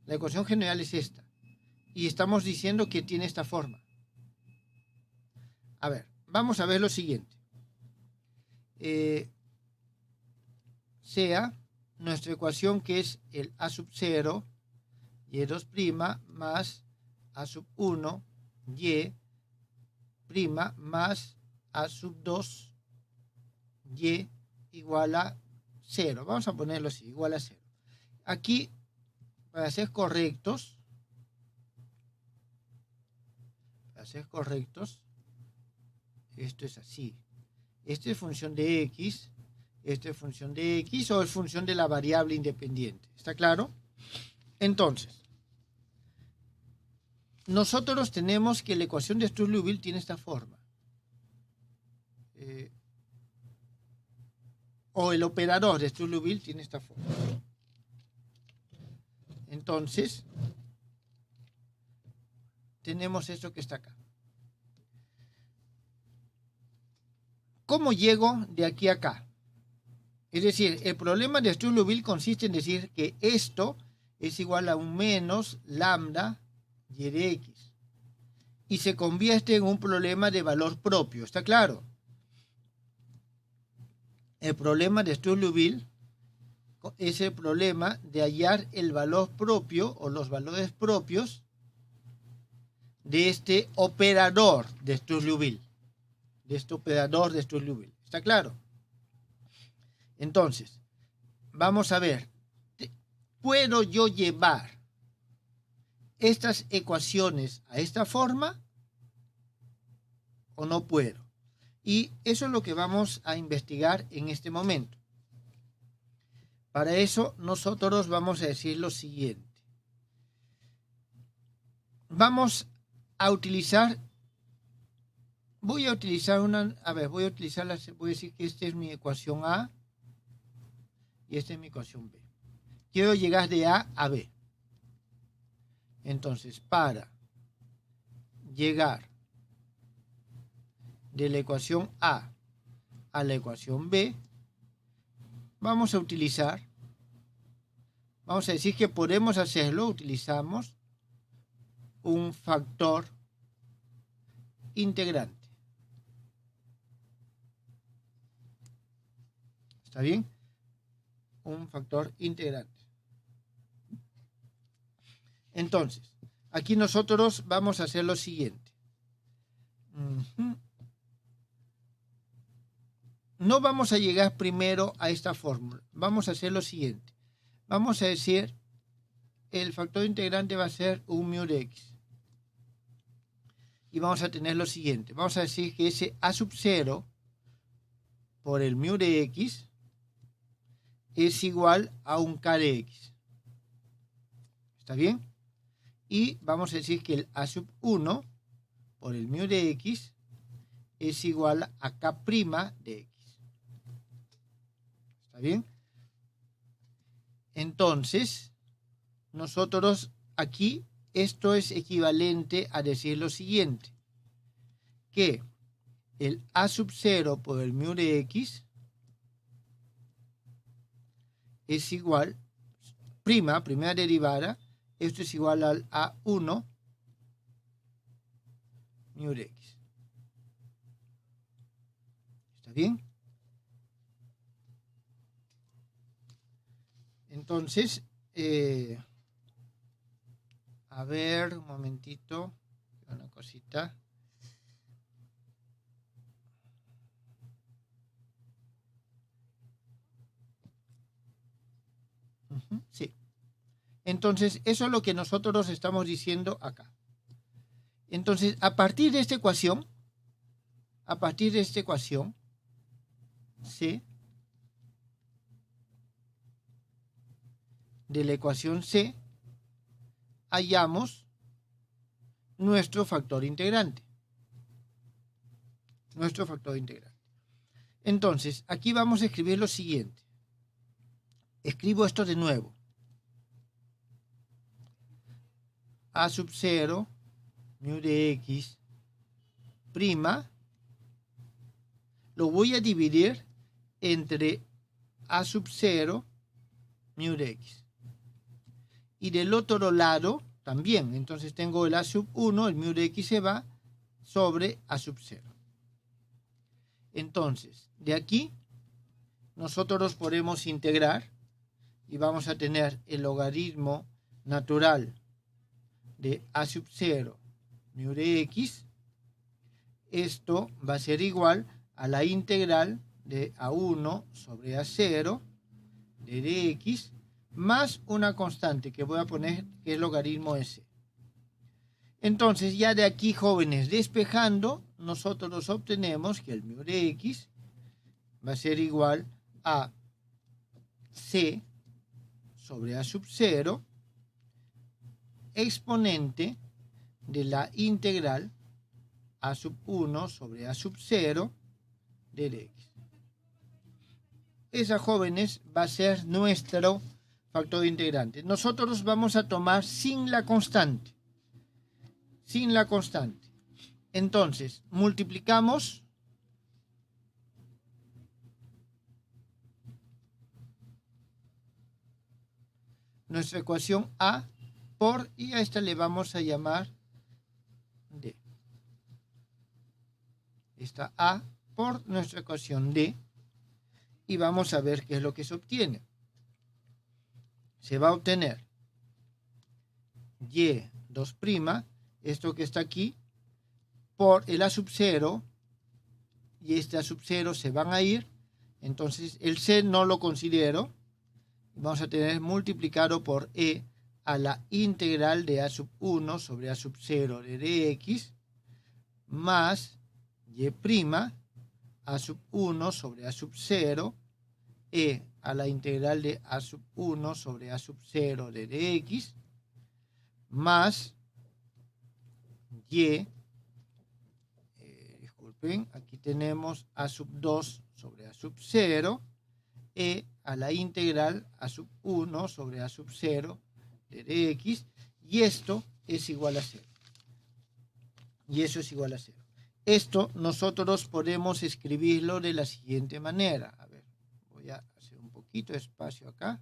La ecuación general es esta. Y estamos diciendo que tiene esta forma. A ver, vamos a ver lo siguiente. Sea nuestra ecuación que es el a sub 0, y2' más a sub 1, y' más a sub 2, y igual a 0. Vamos a ponerlo así, igual a 0. Aquí, para ser correctos, esto es así. Esto es función de x, esto es función de x o es función de la variable independiente. ¿Está claro? Entonces, nosotros tenemos que la ecuación de Sturm-Liouville tiene esta forma. O el operador de Sturm-Liouville tiene esta forma. Entonces, tenemos esto que está acá. ¿Cómo llego de aquí a acá? Es decir, el problema de Sturm-Liouville consiste en decir que esto es igual a un menos lambda y de x. Y se convierte en un problema de valor propio. ¿Está claro? El problema de Sturm-Liouville es el problema de hallar el valor propio o los valores propios de este operador de Sturlubil. De este operador de Sturlubil. ¿Está claro? Entonces, vamos a ver. ¿Puedo yo llevar estas ecuaciones a esta forma o no puedo? Y eso es lo que vamos a investigar en este momento. Para eso nosotros vamos a decir lo siguiente. Vamos a utilizar, voy a decir que esta es mi ecuación A y esta es mi ecuación B. Quiero llegar de A a B. Entonces, para llegar de la ecuación A a la ecuación B, vamos a decir que podemos hacerlo, utilizamos un factor integrante. ¿Está bien? Un factor integrante. Entonces, aquí nosotros vamos a hacer lo siguiente. No vamos a llegar primero a esta fórmula. Vamos a hacer lo siguiente. Vamos a decir, el factor integrante va a ser un mu de x. Y vamos a tener lo siguiente. Vamos a decir que ese a sub 0 por el mu de x es igual a un k de x. ¿Está bien? Y vamos a decir que el a sub 1 por el mu de x es igual a k' de x. ¿Está bien? Entonces, nosotros aquí, esto es equivalente a decir lo siguiente, que el a sub 0 por el mu de x es igual, primera derivada, esto es igual al a1 mu de x. ¿Está bien? Entonces, a ver, un momentito, una cosita. Sí. Entonces, eso es lo que nosotros estamos diciendo acá. Entonces, a partir de esta ecuación, C, de la ecuación C, hallamos nuestro factor integrante. Entonces, aquí vamos a escribir lo siguiente. Escribo esto de nuevo. A sub 0, mu de x, prima, lo voy a dividir entre a sub 0, mu de x. Y del otro lado también, entonces tengo el a sub 1, el mu de x se va, sobre a sub 0. Entonces, de aquí, nosotros podemos integrar y vamos a tener el logaritmo natural de a sub 0 mu de x. Esto va a ser igual a la integral de a1 sobre a0 de dx más una constante que voy a poner que es logaritmo s. Entonces ya de aquí, jóvenes, despejando, nosotros obtenemos que el mu de x va a ser igual a c sobre a sub 0 exponente de la integral a sub 1 sobre a sub 0 de dx. Esa, jóvenes, va a ser nuestro factor integrante. Nosotros vamos a tomar sin la constante. Entonces, multiplicamos nuestra ecuación A por, y a esta le vamos a llamar D. Esta A por nuestra ecuación D. Y vamos a ver qué es lo que se obtiene. Se va a obtener y2' esto que está aquí, por el A sub 0, y este A sub 0 se van a ir, entonces el C no lo considero, vamos a tener multiplicado por E a la integral de A sub 1 sobre A sub 0 de dx, más Y' A sub 1 sobre A sub 0, E a la integral de A sub 1 sobre A sub 0 de dx, más Y, disculpen, aquí tenemos A sub 2 sobre A sub 0, E a la integral A sub 1 sobre A sub 0 de dx, y esto es igual a 0. Y eso es igual a 0. Esto nosotros podemos escribirlo de la siguiente manera. A ver, voy a hacer un poquito de espacio acá.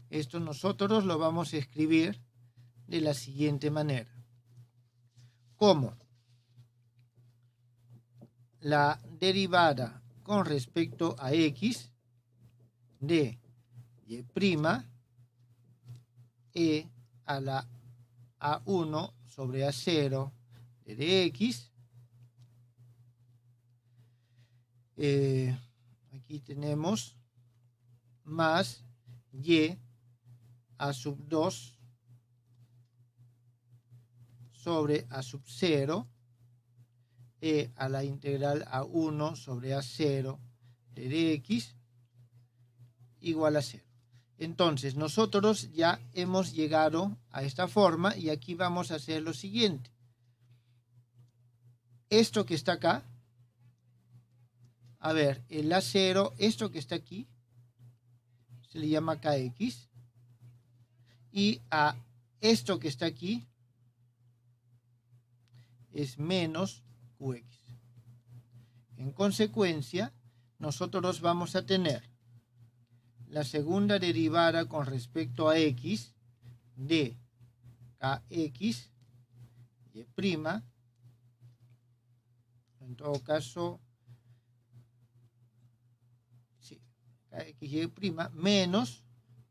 Esto nosotros lo vamos a escribir de la siguiente manera. Como la derivada con respecto a x de y' e a la a1 sobre a0 de dx. Aquí tenemos más y a sub 2 sobre a sub 0 e a la integral a1 sobre a0 de dx igual a 0. Entonces nosotros ya hemos llegado a esta forma y aquí vamos a hacer lo siguiente. Esto que está acá, a ver, el A0, esto que está aquí, se le llama KX. Y a esto que está aquí es menos QX. En consecuencia, nosotros vamos a tener la segunda derivada con respecto a X de KX Y', en todo caso, sí, KX Y' menos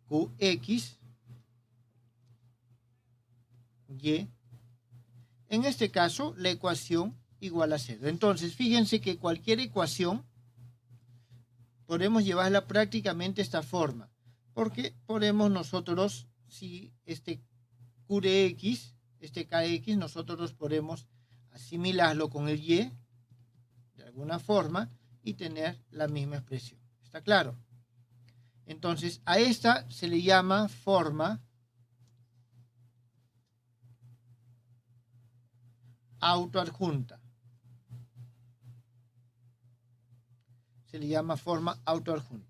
QX Y. En este caso, la ecuación igual a 0. Entonces, fíjense que cualquier ecuación podemos llevarla prácticamente de esta forma. Porque podemos nosotros, si este Q de X, este KX, nosotros podemos asimilarlo con el Y de alguna forma y tener la misma expresión. ¿Está claro? Entonces, a esta se le llama forma autoadjunta. Se le llama forma autoadjunta.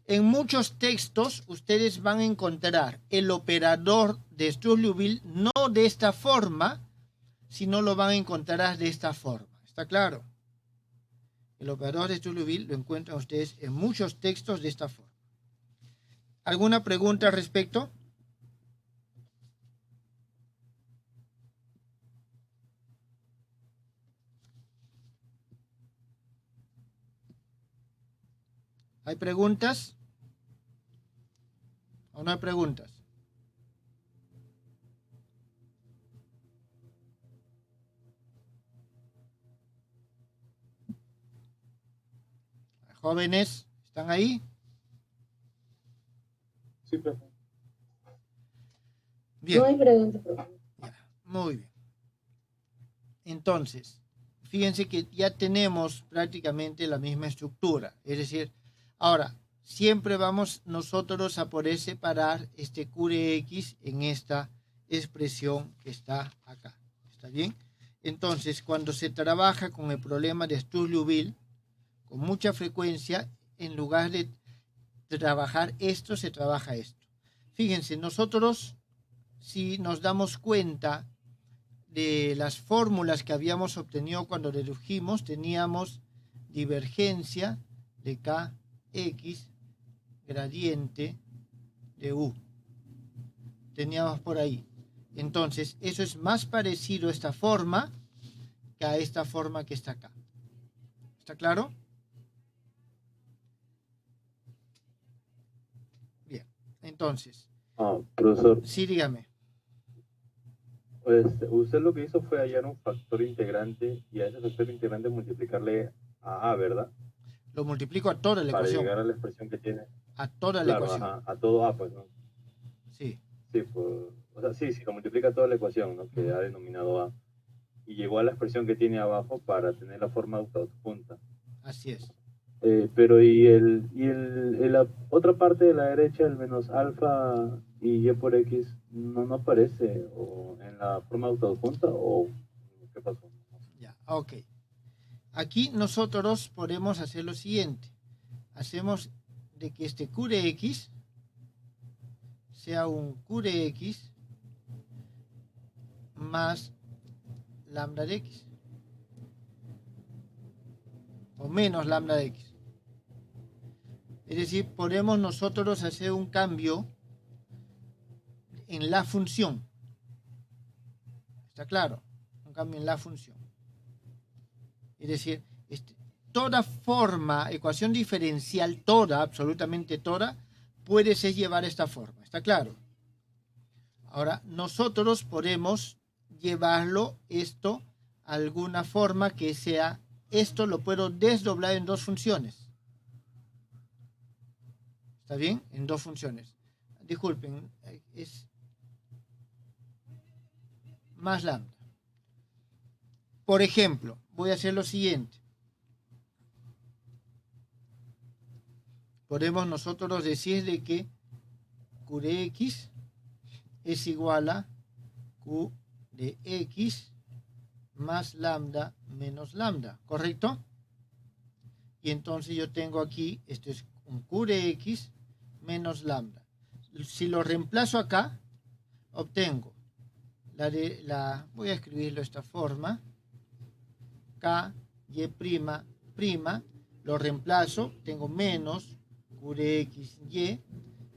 En muchos textos ustedes van a encontrar el operador de Sturlubil no de esta forma, sino lo van a encontrar de esta forma. ¿Está claro? El operador de Sturlubil lo encuentran ustedes en muchos textos de esta forma. ¿Alguna pregunta al respecto? ¿Hay preguntas? ¿O no hay preguntas? ¿Jóvenes están ahí? Sí, profe. Bien. No hay preguntas, profe. Ya, muy bien. Entonces, fíjense que ya tenemos prácticamente la misma estructura. Es decir, ahora, siempre vamos nosotros a poder separar este Q de X en esta expresión que está acá. ¿Está bien? Entonces, cuando se trabaja con el problema de Sturlubil, con mucha frecuencia, en lugar de trabajar esto, se trabaja esto. Fíjense, nosotros, si nos damos cuenta de las fórmulas que habíamos obtenido cuando dedujimos, teníamos divergencia de KX gradiente de U. Teníamos por ahí. Entonces, eso es más parecido a esta forma que a esta forma que está acá. ¿Está claro? Bien. Entonces, profesor, sí, dígame. pues, usted lo que hizo fue hallar un factor integrante y a ese factor integrante multiplicarle a A, ¿verdad? Lo multiplico a toda la Para ecuación. llegar a la expresión que tiene. A toda la Claro, ecuación. ajá, a todo A, pues, ¿no? Sí. Sí, pues, o sea, sí, lo multiplica toda la ecuación, ¿no? Que ha denominado A. Y llegó a la expresión que tiene abajo para tener la forma autoadjunta. Así es. Pero la otra parte de la derecha, el menos alfa y y por x, no aparece o en la forma autoadjunta o qué pasó. Ya, ok. Aquí nosotros podemos hacer lo siguiente. Hacemos de que este Q de X sea un Q de X más lambda de X. O menos lambda de X. Es decir, podemos nosotros hacer un cambio en la función. ¿Está claro? Un cambio en la función. Es decir, toda forma, ecuación diferencial, toda, absolutamente toda, puede ser llevar esta forma. ¿Está claro? Ahora, nosotros podemos llevarlo esto a alguna forma que sea, esto lo puedo desdoblar en dos funciones. ¿Está bien? En dos funciones. Disculpen, es más lambda. Por ejemplo, voy a hacer lo siguiente. Podemos nosotros decir de que Q de X es igual a Q de X más lambda menos lambda, ¿correcto? Y entonces yo tengo aquí, esto es un Q de X menos lambda. Si lo reemplazo acá, obtengo voy a escribirlo de esta forma, K, Y', lo reemplazo, tengo menos Q de X, Y,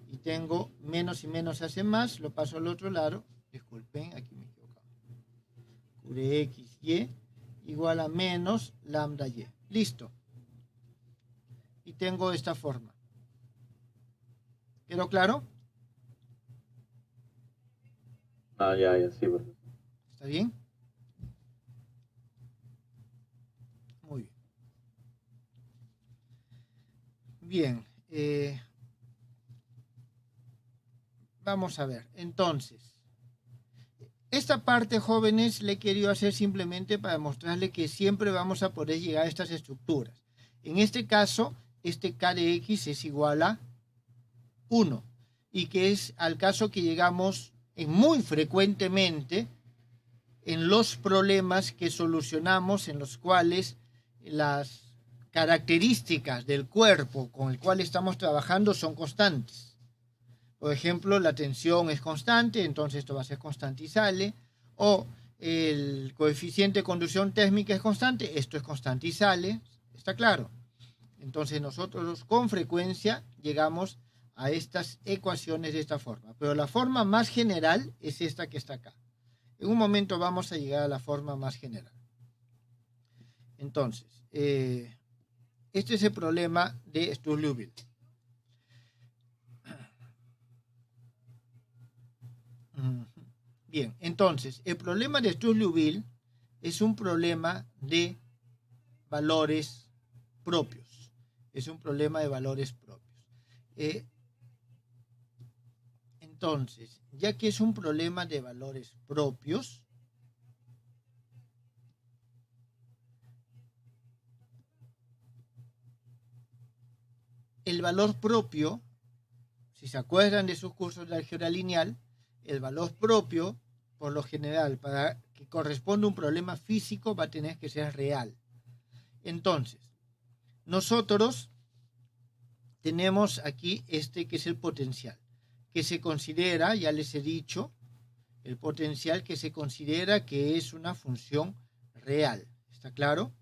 y tengo menos y menos hace más, lo paso al otro lado, disculpen, aquí me he equivocado, Q de X, Y, igual a menos lambda Y, listo, y tengo esta forma. ¿Quedó claro? Ya, sí, profesor. ¿Está bien? Muy bien. Bien, vamos a ver. Entonces, esta parte, jóvenes, le he querido hacer simplemente para mostrarle que siempre vamos a poder llegar a estas estructuras. En este caso, este K de X es igual a 1 y que es al caso que llegamos muy frecuentemente en los problemas que solucionamos, en los cuales las características del cuerpo con el cual estamos trabajando son constantes. Por ejemplo, la tensión es constante, entonces esto va a ser constante y sale, o el coeficiente de conducción térmica es constante, esto es constante y sale, ¿está claro? Entonces nosotros con frecuencia llegamos a estas ecuaciones de esta forma, pero la forma más general es esta que está acá. En un momento vamos a llegar a la forma más general. Entonces, este es el problema de Sturlubil. Bien, entonces, el problema de Sturlubil es un problema de valores propios. Es un problema de valores propios. Entonces, ya que es un problema de valores propios, el valor propio, si se acuerdan de sus cursos de álgebra lineal, el valor propio, por lo general, para que corresponda a un problema físico, va a tener que ser real. Entonces, nosotros tenemos aquí este que es el potencial, que se considera, ya les he dicho, el potencial que se considera que es una función real. ¿Está claro?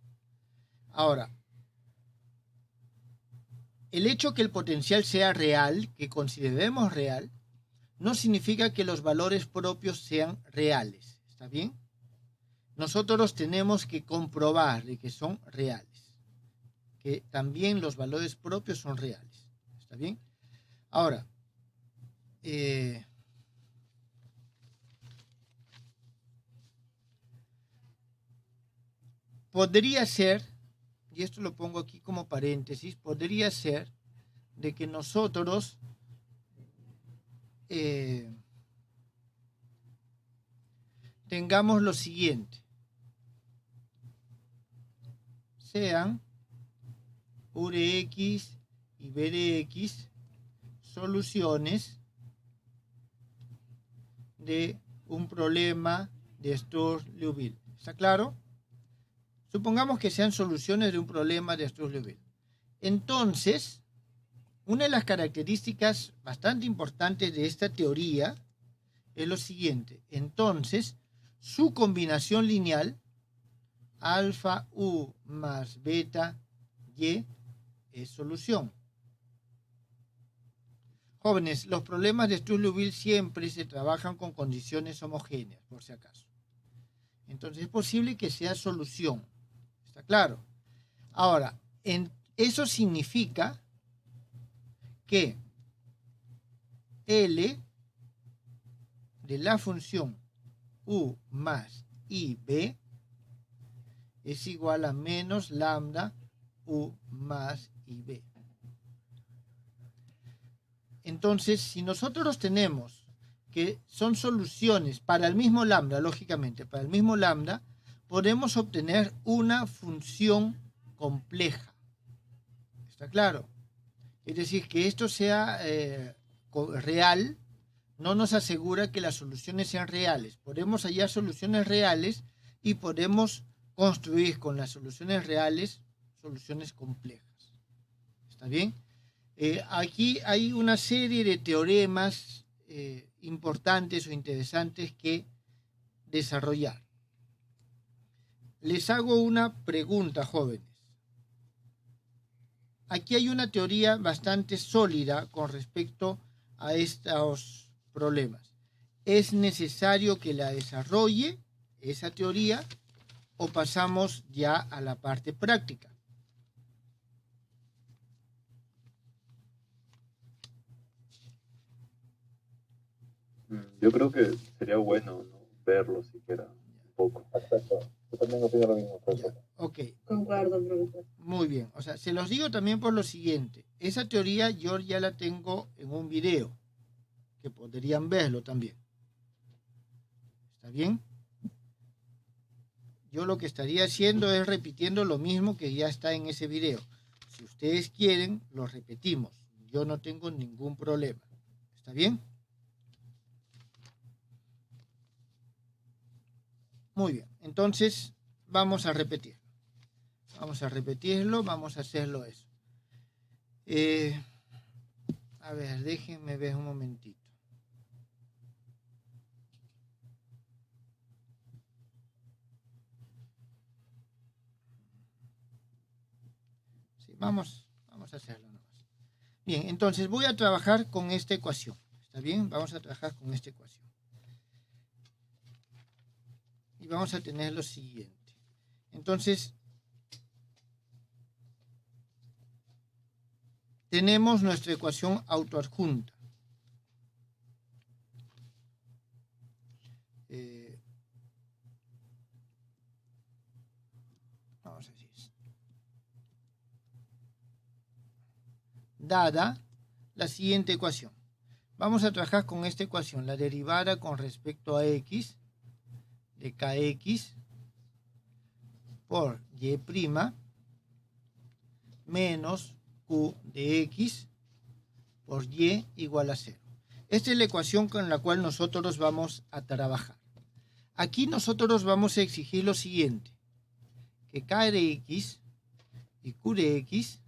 Ahora, el hecho que el potencial sea real, que consideremos real, no significa que los valores propios sean reales. ¿Está bien? Nosotros tenemos que comprobar de que son reales, que también los valores propios son reales. ¿Está bien? Ahora, podría ser, y esto lo pongo aquí como paréntesis, podría ser de que nosotros tengamos lo siguiente. Sean U de X y B de X soluciones de un problema de Sturge-Liouville. ¿Está claro? Supongamos que sean soluciones de un problema de Sturge-Liouville. Entonces, una de las características bastante importantes de esta teoría es lo siguiente. Entonces, su combinación lineal, alfa U más beta Y, es solución. Jóvenes, los problemas de Sturge-Liouville siempre se trabajan con condiciones homogéneas, por si acaso. Entonces es posible que sea solución. ¿Está claro? Ahora, eso significa que L de la función U más IB es igual a menos lambda U más IB. Entonces, si nosotros tenemos que son soluciones para el mismo lambda, lógicamente, para el mismo lambda, podemos obtener una función compleja. ¿Está claro? Es decir, que esto sea real no nos asegura que las soluciones sean reales. Podemos hallar soluciones reales y podemos construir con las soluciones reales soluciones complejas. ¿Está bien? Aquí hay una serie de teoremas importantes o interesantes que desarrollar. Les hago una pregunta, jóvenes. Aquí hay una teoría bastante sólida con respecto a estos problemas. ¿Es necesario que la desarrolle esa teoría o pasamos ya a la parte práctica? Yo creo que sería bueno, ¿no?, verlo siquiera un poco. Exacto. Yo también opino lo mismo, profesor. Ok. Concuerdo, profesor. Muy bien. O sea, se los digo también por lo siguiente. Esa teoría yo ya la tengo en un video, que podrían verlo también. ¿Está bien? Yo lo que estaría haciendo es repitiendo lo mismo que ya está en ese video. Si ustedes quieren, lo repetimos. Yo no tengo ningún problema. ¿Está bien? Muy bien. Entonces, vamos a repetir. Vamos a repetirlo, vamos a hacerlo eso. A ver, déjenme ver un momentito. Sí, vamos a hacerlo nomás. Bien, entonces voy a trabajar con esta ecuación. ¿Está bien? Vamos a trabajar con esta ecuación. Y vamos a tener lo siguiente. Entonces, tenemos nuestra ecuación autoadjunta. Vamos a decir. Dada la siguiente ecuación. Vamos a trabajar con esta ecuación, la derivada con respecto a x de kx por y' menos q de x por y igual a 0. Esta es la ecuación con la cual nosotros vamos a trabajar. Aquí nosotros vamos a exigir lo siguiente, que k de x y q de x,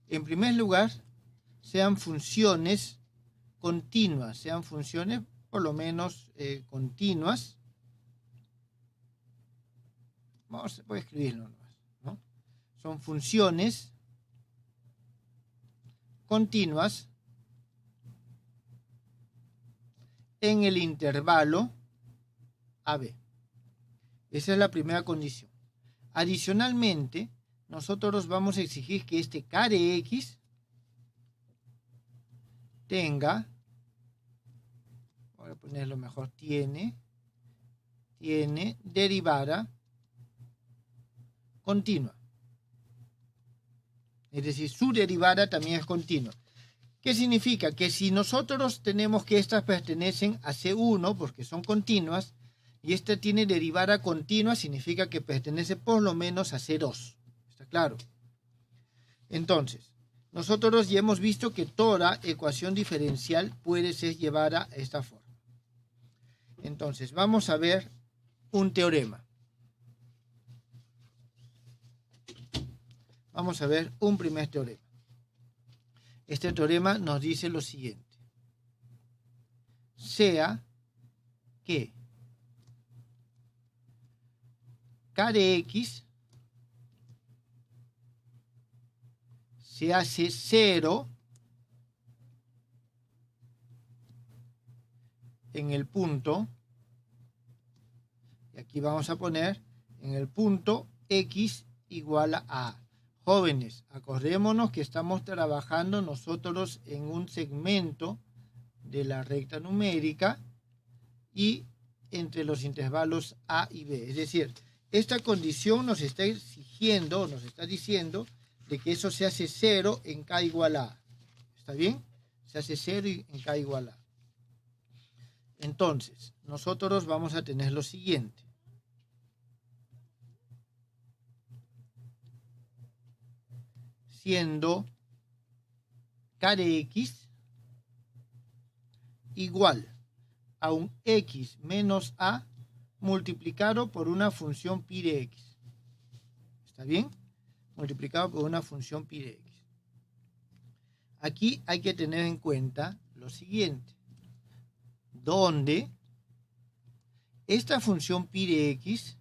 en primer lugar, sean funciones continuas, sean funciones por lo menos continuas. Voy a escribirlo nomás, ¿no? Son funciones continuas en el intervalo AB. Esa es la primera condición. Adicionalmente, nosotros vamos a exigir que este k de x tenga, voy a ponerlo mejor, tiene derivada continua. Es decir, su derivada también es continua. ¿Qué significa? Que si nosotros tenemos que estas pertenecen a C1 porque son continuas y esta tiene derivada continua, significa que pertenece por lo menos a C2. ¿Está claro? Entonces, nosotros ya hemos visto que toda ecuación diferencial puede ser llevada a esta forma. Entonces, vamos a ver un teorema. Vamos a ver un primer teorema. Este teorema nos dice lo siguiente. Sea que K de X se hace 0 en el punto, y aquí vamos a poner en el punto X igual a A. Jóvenes, acordémonos que estamos trabajando nosotros en un segmento de la recta numérica y entre los intervalos A y B. Es decir, esta condición nos está exigiendo, nos está diciendo de que eso se hace 0 en K igual a A. ¿Está bien? Se hace 0 en K igual a A. Entonces, nosotros vamos a tener lo siguiente. Siendo K de X igual a un X menos A multiplicado por una función pi de X. ¿Está bien? Multiplicado por una función pi de X. Aquí hay que tener en cuenta lo siguiente. Donde esta función pi de X,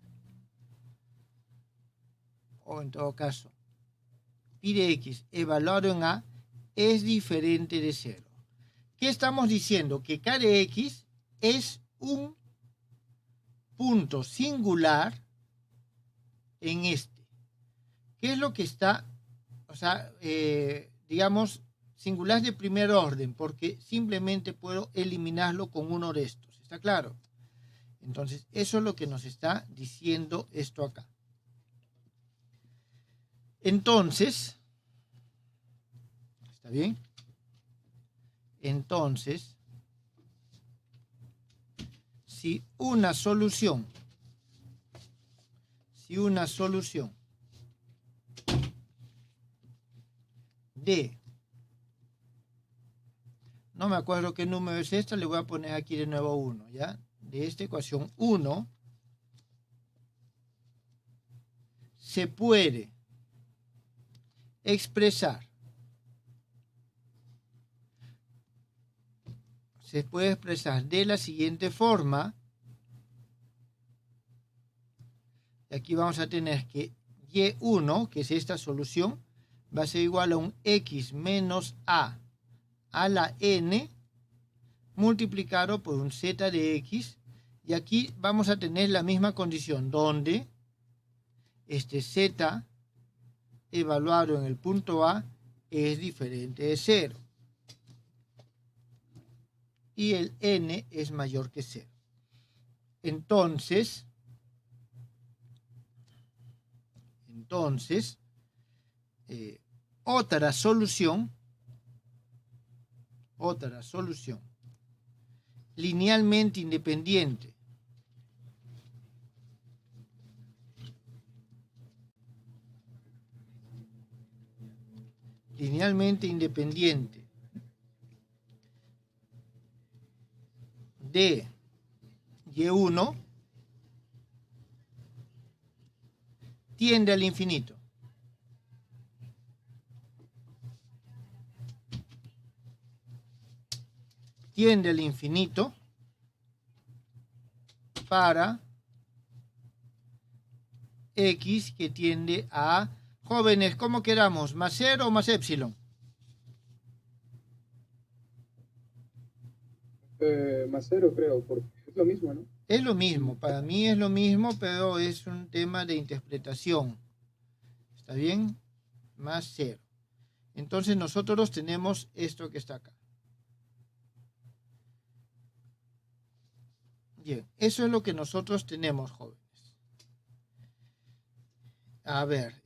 o en todo caso, pi de X evaluado en A es diferente de 0. ¿Qué estamos diciendo? Que K de X es un punto singular en este. ¿Qué es lo que está? O sea, digamos, singular de primer orden, porque simplemente puedo eliminarlo con uno de estos. ¿Está claro? Entonces, eso es lo que nos está diciendo esto acá. Entonces, ¿está bien? Entonces, si una solución de, no me acuerdo qué número es esta, le voy a poner aquí de nuevo 1, ¿ya? De esta ecuación 1 se puede expresar de la siguiente forma. Y aquí vamos a tener que Y1, que es esta solución, va a ser igual a un X menos A a la N multiplicado por un Z de X. Y aquí vamos a tener la misma condición, donde este Z evaluado en el punto A es diferente de 0. Y el N es mayor que 0. Entonces, otra solución linealmente independiente de Y1 tiende al infinito. Tiende al infinito para X que tiende a, jóvenes, ¿cómo queramos? ¿Más 0 o más épsilon? Más 0 creo, porque es lo mismo, ¿no? Es lo mismo, para mí es lo mismo, pero es un tema de interpretación. ¿Está bien? Más 0. Entonces nosotros tenemos esto que está acá. Bien, eso es lo que nosotros tenemos, jóvenes. A ver,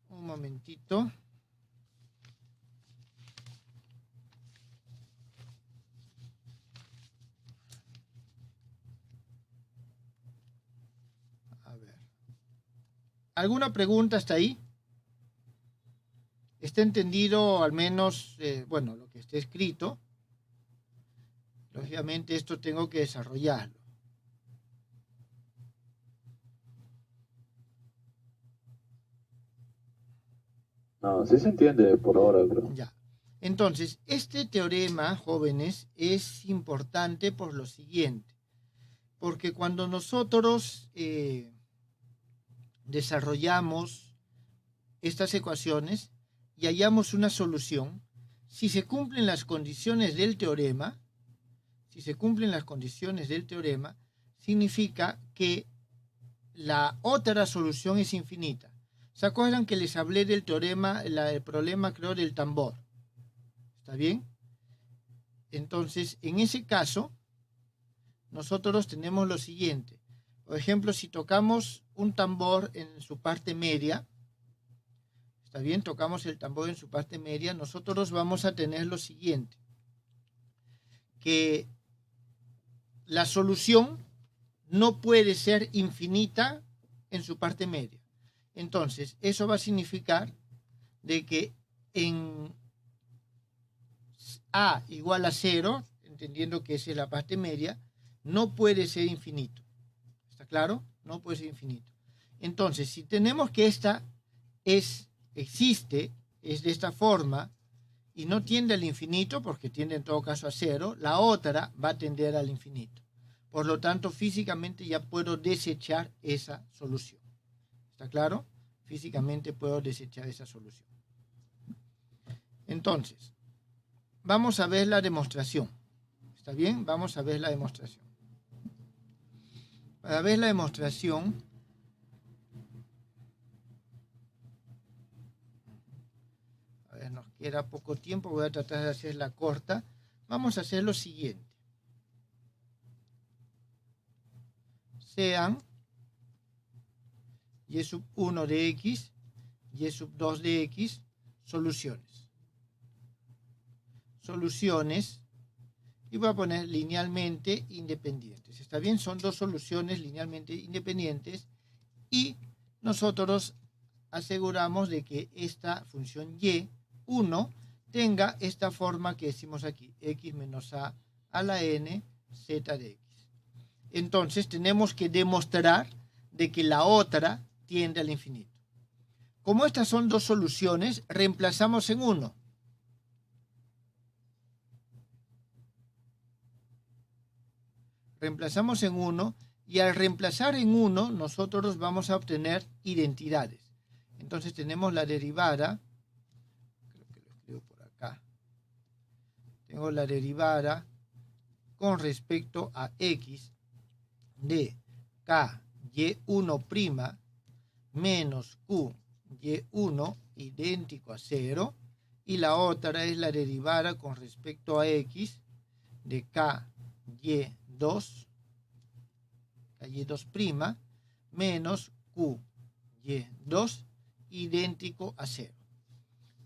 un momentito. A ver. ¿Alguna pregunta hasta ahí? ¿Está entendido al menos, bueno, lo que está escrito? Lógicamente esto tengo que desarrollarlo. No, sí se entiende por ahora, creo. Ya. Entonces, este teorema, jóvenes, es importante por lo siguiente. Porque cuando nosotros desarrollamos estas ecuaciones y hallamos una solución, si se cumplen las condiciones del teorema, significa que la otra solución es infinita. ¿Se acuerdan que les hablé del teorema, el problema creo del tambor? ¿Está bien? Entonces, en ese caso, nosotros tenemos lo siguiente. Por ejemplo, si tocamos un tambor en su parte media, ¿está bien? Tocamos el tambor en su parte media, nosotros vamos a tener lo siguiente. Que la solución no puede ser infinita en su parte media. Entonces, eso va a significar de que en A igual a 0, entendiendo que esa es la parte media, no puede ser infinito. ¿Está claro? No puede ser infinito. Entonces, si tenemos que esta existe, es de esta forma, y no tiende al infinito, porque tiende en todo caso a 0, la otra va a tender al infinito. Por lo tanto, físicamente ya puedo desechar esa solución. ¿Está claro? Físicamente puedo desechar esa solución. Entonces, vamos a ver la demostración. ¿Está bien? Vamos a ver la demostración. Para ver la demostración, a ver, nos queda poco tiempo, voy a tratar de hacerla corta. Vamos a hacer lo siguiente. Sean y sub 1 de x, y sub 2 de x, soluciones. Soluciones, y voy a poner linealmente independientes. ¿Está bien? Son dos soluciones linealmente independientes y nosotros aseguramos de que esta función y1 tenga esta forma que decimos aquí, x menos a la n, z de x. Entonces tenemos que demostrar de que la otra tiende al infinito. Como estas son dos soluciones, reemplazamos en 1. Reemplazamos en 1 y al reemplazar en 1 nosotros vamos a obtener identidades. Entonces tenemos la derivada, creo que lo escribo por acá. Tengo la derivada con respecto a x de k y1' menos q y1 idéntico a 0, y la otra es la derivada con respecto a x de k y2 menos q y2 idéntico a 0.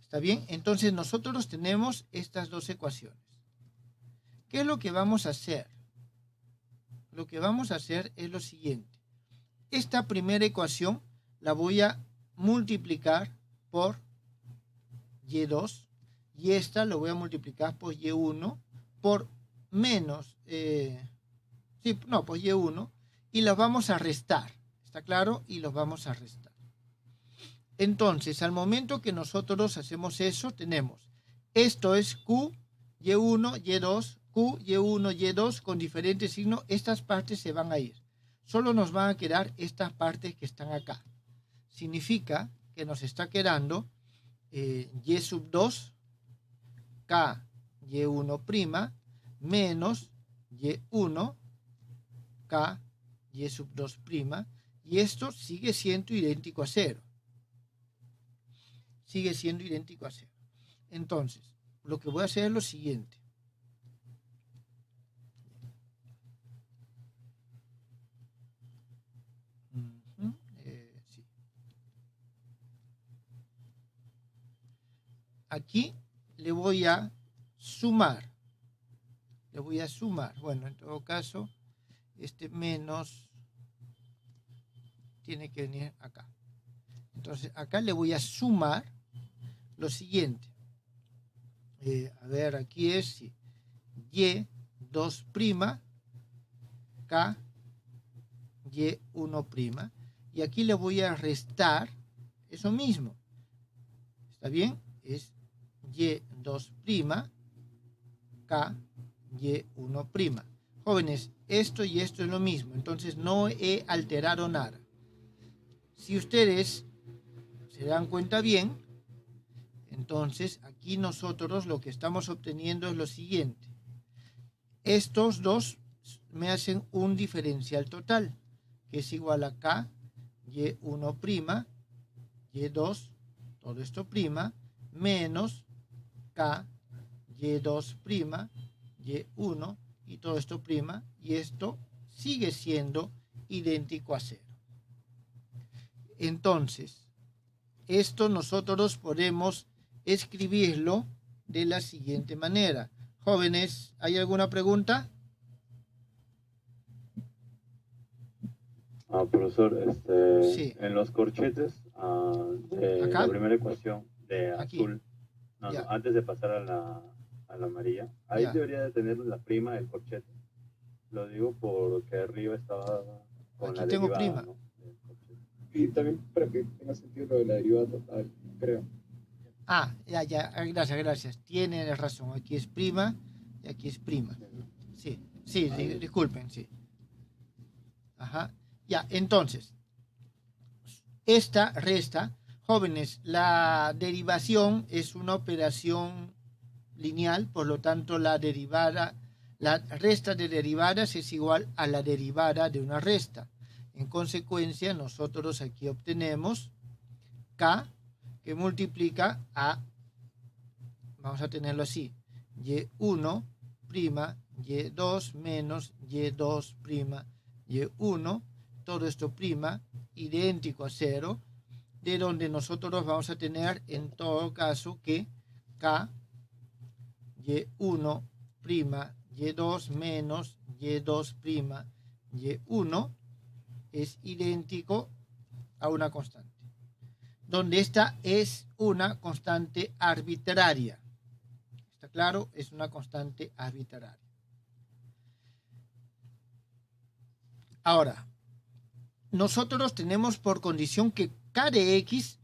¿Está bien? Entonces nosotros tenemos estas dos ecuaciones. ¿Qué es lo que vamos a hacer? Lo que vamos a hacer es lo siguiente. Esta primera ecuación la voy a multiplicar por y2 y esta lo voy a multiplicar por y1 por menos, por y1 y las vamos a restar. ¿Está claro? Y los vamos a restar. Entonces, al momento que nosotros hacemos eso, tenemos esto es q, y1, y2, q, y1, y2 con diferentes signos. Estas partes se van a ir. Solo nos van a quedar estas partes que están acá. Significa que nos está quedando y sub 2, k, y1' menos y1, k, y sub 2', y esto sigue siendo idéntico a 0. Sigue siendo idéntico a 0. Entonces, lo que voy a hacer es lo siguiente. aquí le voy a sumar. Le voy a sumar. Bueno, en todo caso, este menos tiene que venir acá. Entonces, acá le voy a sumar lo siguiente. A ver, aquí es sí, y2', k, y1'. Y aquí le voy a restar eso mismo. ¿Está bien? Es y2', k, y1'. Jóvenes, esto y esto es lo mismo. Entonces no he alterado nada. Si ustedes se dan cuenta bien, entonces aquí nosotros lo que estamos obteniendo es lo siguiente. Estos dos me hacen un diferencial total, que es igual a k, y1', y2, todo esto prima, menos k, y2', y1, y todo esto prima, y esto sigue siendo idéntico a 0. Entonces, esto nosotros podemos escribirlo de la siguiente manera. Jóvenes, ¿hay alguna pregunta? Profesor, Sí. en los corchetes de ¿Acá? la primera ecuación de Aquí. azul, no, antes de pasar a la amarilla, ahí Ya. debería de tener la prima del corchete. Lo digo porque arriba estaba con Aquí la tengo derivada, prima. ¿no? Del corchete. Y también para que tenga sentido lo de la derivada total, creo. Ah, ya, gracias. Tienes razón. Aquí es prima y aquí es prima. Sí, disculpen, sí. Ajá. Ya, entonces, esta resta, jóvenes, la derivación es una operación lineal, por lo tanto la resta de derivadas es igual a la derivada de una resta. En consecuencia, nosotros aquí obtenemos k, que multiplica a, vamos a tenerlo así, y1', y2 menos y2', y1, todo esto prima, idéntico a 0, de donde nosotros vamos a tener en todo caso que k, y1', y2 menos y2', y1 es idéntico a una constante, donde esta es una constante arbitraria. ¿Está claro? Es una constante arbitraria. Ahora, nosotros tenemos por condición que k de x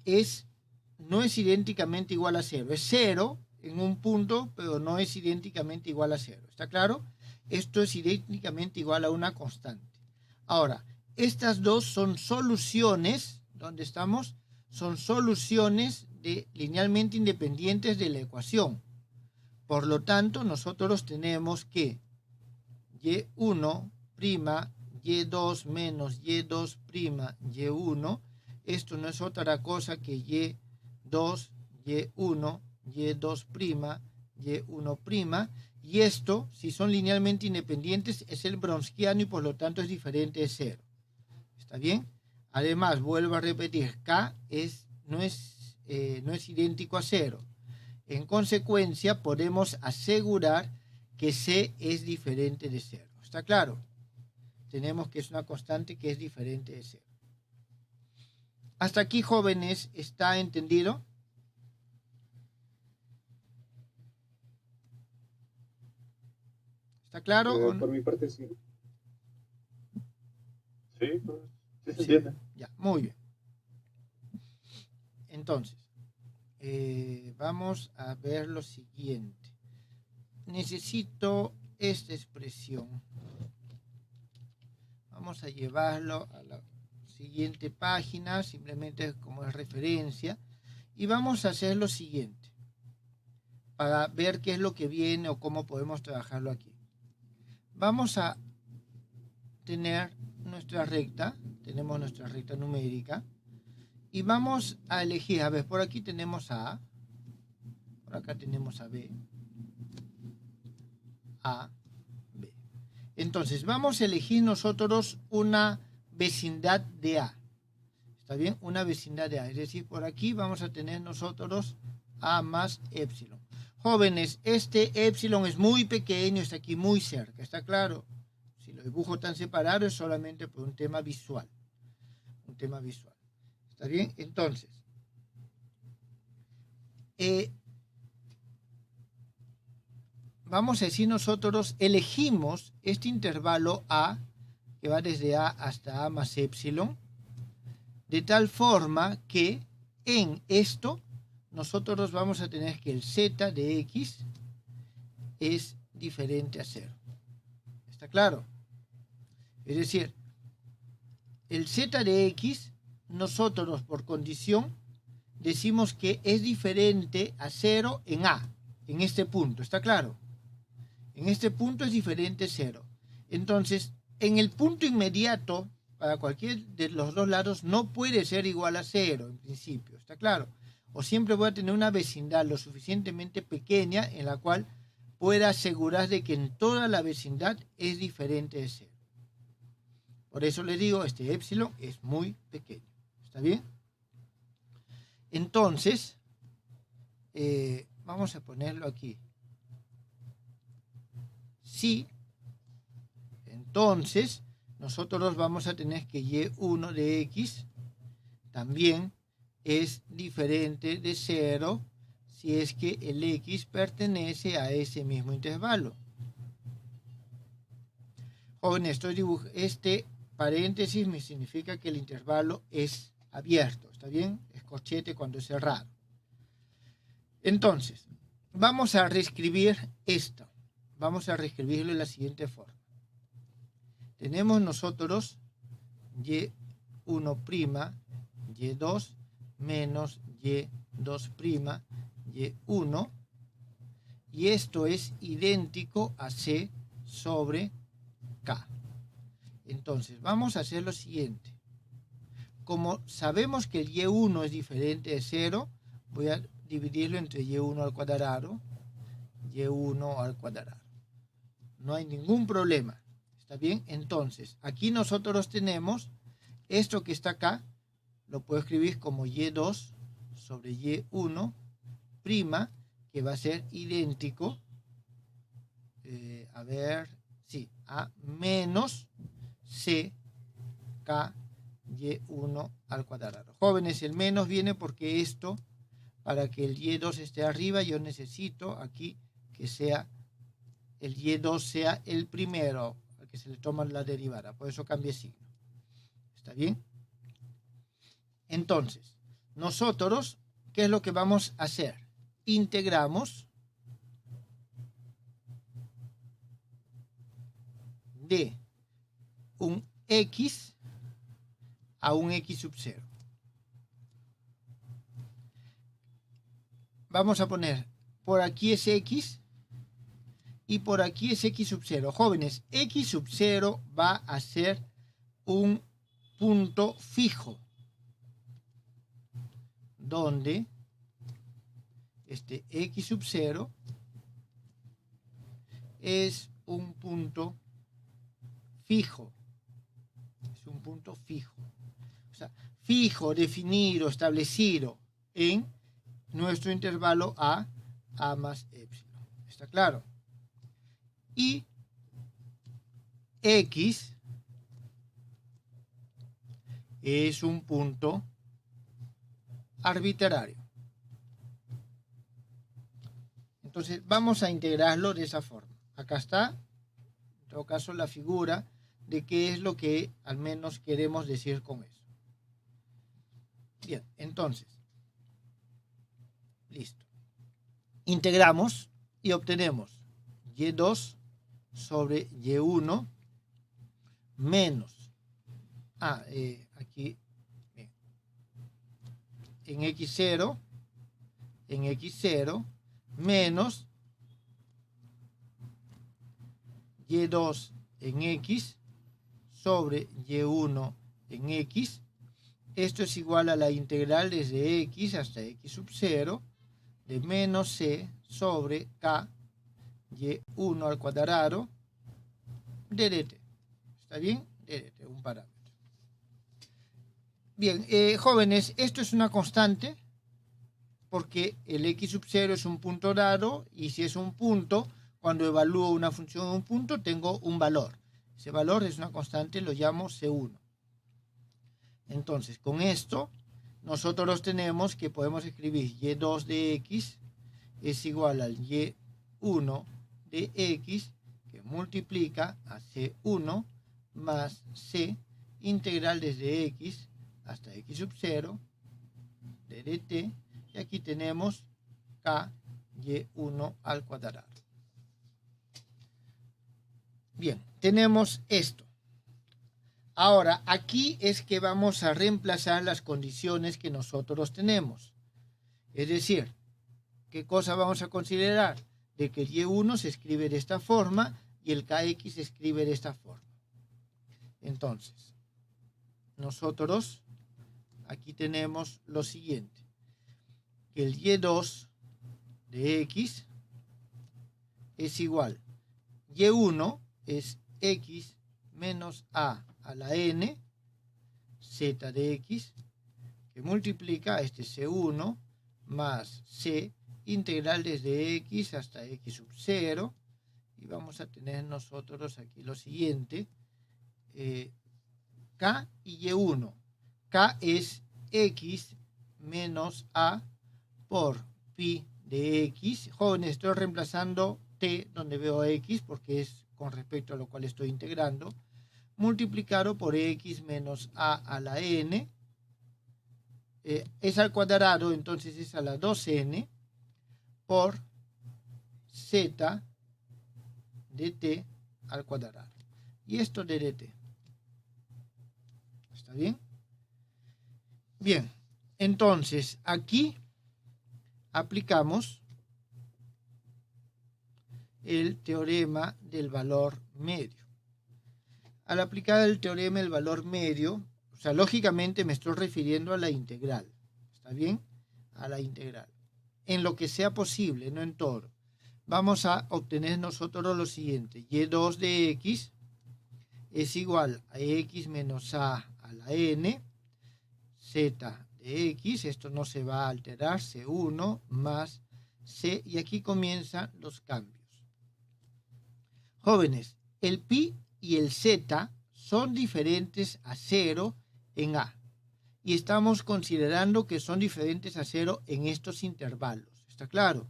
no es idénticamente igual a 0. Es 0 en un punto, pero no es idénticamente igual a 0. ¿Está claro? Esto es idénticamente igual a una constante. Ahora, estas dos son soluciones, ¿dónde estamos? Son soluciones linealmente independientes de la ecuación. Por lo tanto, nosotros tenemos que y1', y2 menos y2', y1, esto no es otra cosa que y2, y1, y2', y1', y esto, si son linealmente independientes, es el browniano y por lo tanto es diferente de 0. ¿Está bien? Además, vuelvo a repetir, k no es idéntico a 0. En consecuencia, podemos asegurar que c es diferente de 0. ¿Está claro? Tenemos que es una constante que es diferente de 0. Hasta aquí, jóvenes, ¿está entendido? ¿Está claro? ¿O no? Por mi parte sí. Sí, pues, sí se entiende. Ya, muy bien. Entonces, vamos a ver lo siguiente. Necesito esta expresión. Vamos a llevarlo a la siguiente página, simplemente como es referencia. Y vamos a hacer lo siguiente, para ver qué es lo que viene o cómo podemos trabajarlo aquí. Vamos a tener nuestra recta, tenemos nuestra recta numérica, y vamos a elegir, a ver, por aquí tenemos a A, por acá tenemos a B, A, B. Entonces, vamos a elegir nosotros una vecindad de A. ¿Está bien? Una vecindad de A. Es decir, por aquí vamos a tener nosotros a más épsilon. Jóvenes, este épsilon es muy pequeño, está aquí muy cerca, ¿está claro? Si lo dibujo tan separado es solamente por un tema visual. Un tema visual. ¿Está bien? Entonces, vamos a decir nosotros, elegimos este intervalo A, que va desde A hasta A más épsilon, de tal forma que en esto nosotros vamos a tener que el z de x es diferente a 0. ¿Está claro? Es decir, el z de x, nosotros por condición decimos que es diferente a 0 en A, en este punto. ¿Está claro? En este punto es diferente a 0. Entonces, en el punto inmediato, para cualquier de los dos lados, no puede ser igual a 0 en principio. ¿Está claro? O siempre voy a tener una vecindad lo suficientemente pequeña en la cual pueda asegurar de que en toda la vecindad es diferente de 0. Por eso les digo, este épsilon es muy pequeño. ¿Está bien? Entonces, vamos a ponerlo aquí. Sí, entonces nosotros vamos a tener que y1 de x también es diferente de 0 si es que el x pertenece a ese mismo intervalo. Jóvenes, este paréntesis me significa que el intervalo es abierto, ¿está bien? Es corchete cuando es cerrado. Entonces, vamos a reescribir esto. Vamos a reescribirlo de la siguiente forma. Tenemos nosotros y1', y2 menos y2', y1, y esto es idéntico a c sobre k. Entonces, vamos a hacer lo siguiente. Como sabemos que el y1 es diferente de 0, voy a dividirlo entre y1 al cuadrado, y1 al cuadrado. No hay ningún problema. ¿Está bien? Entonces, aquí nosotros tenemos esto que está acá, lo puedo escribir como y2 sobre y1', que va a ser idéntico, a menos c k y1 al cuadrado. Jóvenes, el menos viene porque esto, para que el y2 esté arriba, yo necesito aquí que sea el y2 sea el primero al que se le toma la derivada, por eso cambie signo. ¿Está bien? Entonces, nosotros, ¿qué es lo que vamos a hacer? Integramos de un x a un x sub 0. Vamos a poner, por aquí es x y por aquí es x sub 0. Jóvenes, x sub 0 va a ser un punto fijo, donde este x sub 0 es un punto fijo. Es un punto fijo. O sea, fijo, definido, establecido en nuestro intervalo a más épsilon. ¿Está claro? Y x es un punto arbitrario. Entonces vamos a integrarlo de esa forma. Acá está, en todo caso, la figura de qué es lo que al menos queremos decir con eso. Bien, entonces, listo. Integramos y obtenemos y2 sobre y1 menos, aquí, bien, en x0 menos y2 en x sobre y1 en x. Esto es igual a la integral desde x hasta x sub 0 de menos c sobre k y1 al cuadrado de dt. ¿Está bien? dt, un parámetro. Bien, jóvenes, esto es una constante porque el x sub 0 es un punto dado, y si es un punto, cuando evalúo una función en un punto, tengo un valor. Ese valor es una constante, lo llamo C1. Entonces, con esto, nosotros tenemos que podemos escribir y2 de x es igual al y1 de x, que multiplica a C1 más C integral desde x hasta x sub 0 de dt, y aquí tenemos k y1 al cuadrado. Bien, tenemos esto. Ahora, aquí es que vamos a reemplazar las condiciones que nosotros tenemos. Es decir, ¿qué cosa vamos a considerar? De que el y1 se escribe de esta forma y el kx se escribe de esta forma. Entonces, nosotros aquí tenemos lo siguiente. Que el y2 de x es igual. Y1 es x menos a la n, z de x, que multiplica a este C1 más C integral desde x hasta x sub 0, y vamos a tener nosotros aquí lo siguiente, k y y1. K es x menos a por pi de x. Jóvenes, estoy reemplazando t donde veo x porque es con respecto a lo cual estoy integrando, multiplicado por x menos a la n, es al cuadrado, entonces es a la 2n por z de t al cuadrado. Y esto de dt. ¿Está bien? Bien, entonces aquí aplicamos el teorema del valor medio. Al aplicar el teorema del valor medio, o sea, lógicamente me estoy refiriendo a la integral. ¿Está bien? A la integral. En lo que sea posible, no en todo. Vamos a obtener nosotros lo siguiente. Y2 de x es igual a x menos a la n, z de x, esto no se va a alterar, C1 más C, y aquí comienzan los cambios. Jóvenes, el pi y el z son diferentes a 0 en A, y estamos considerando que son diferentes a 0 en estos intervalos. ¿Está claro?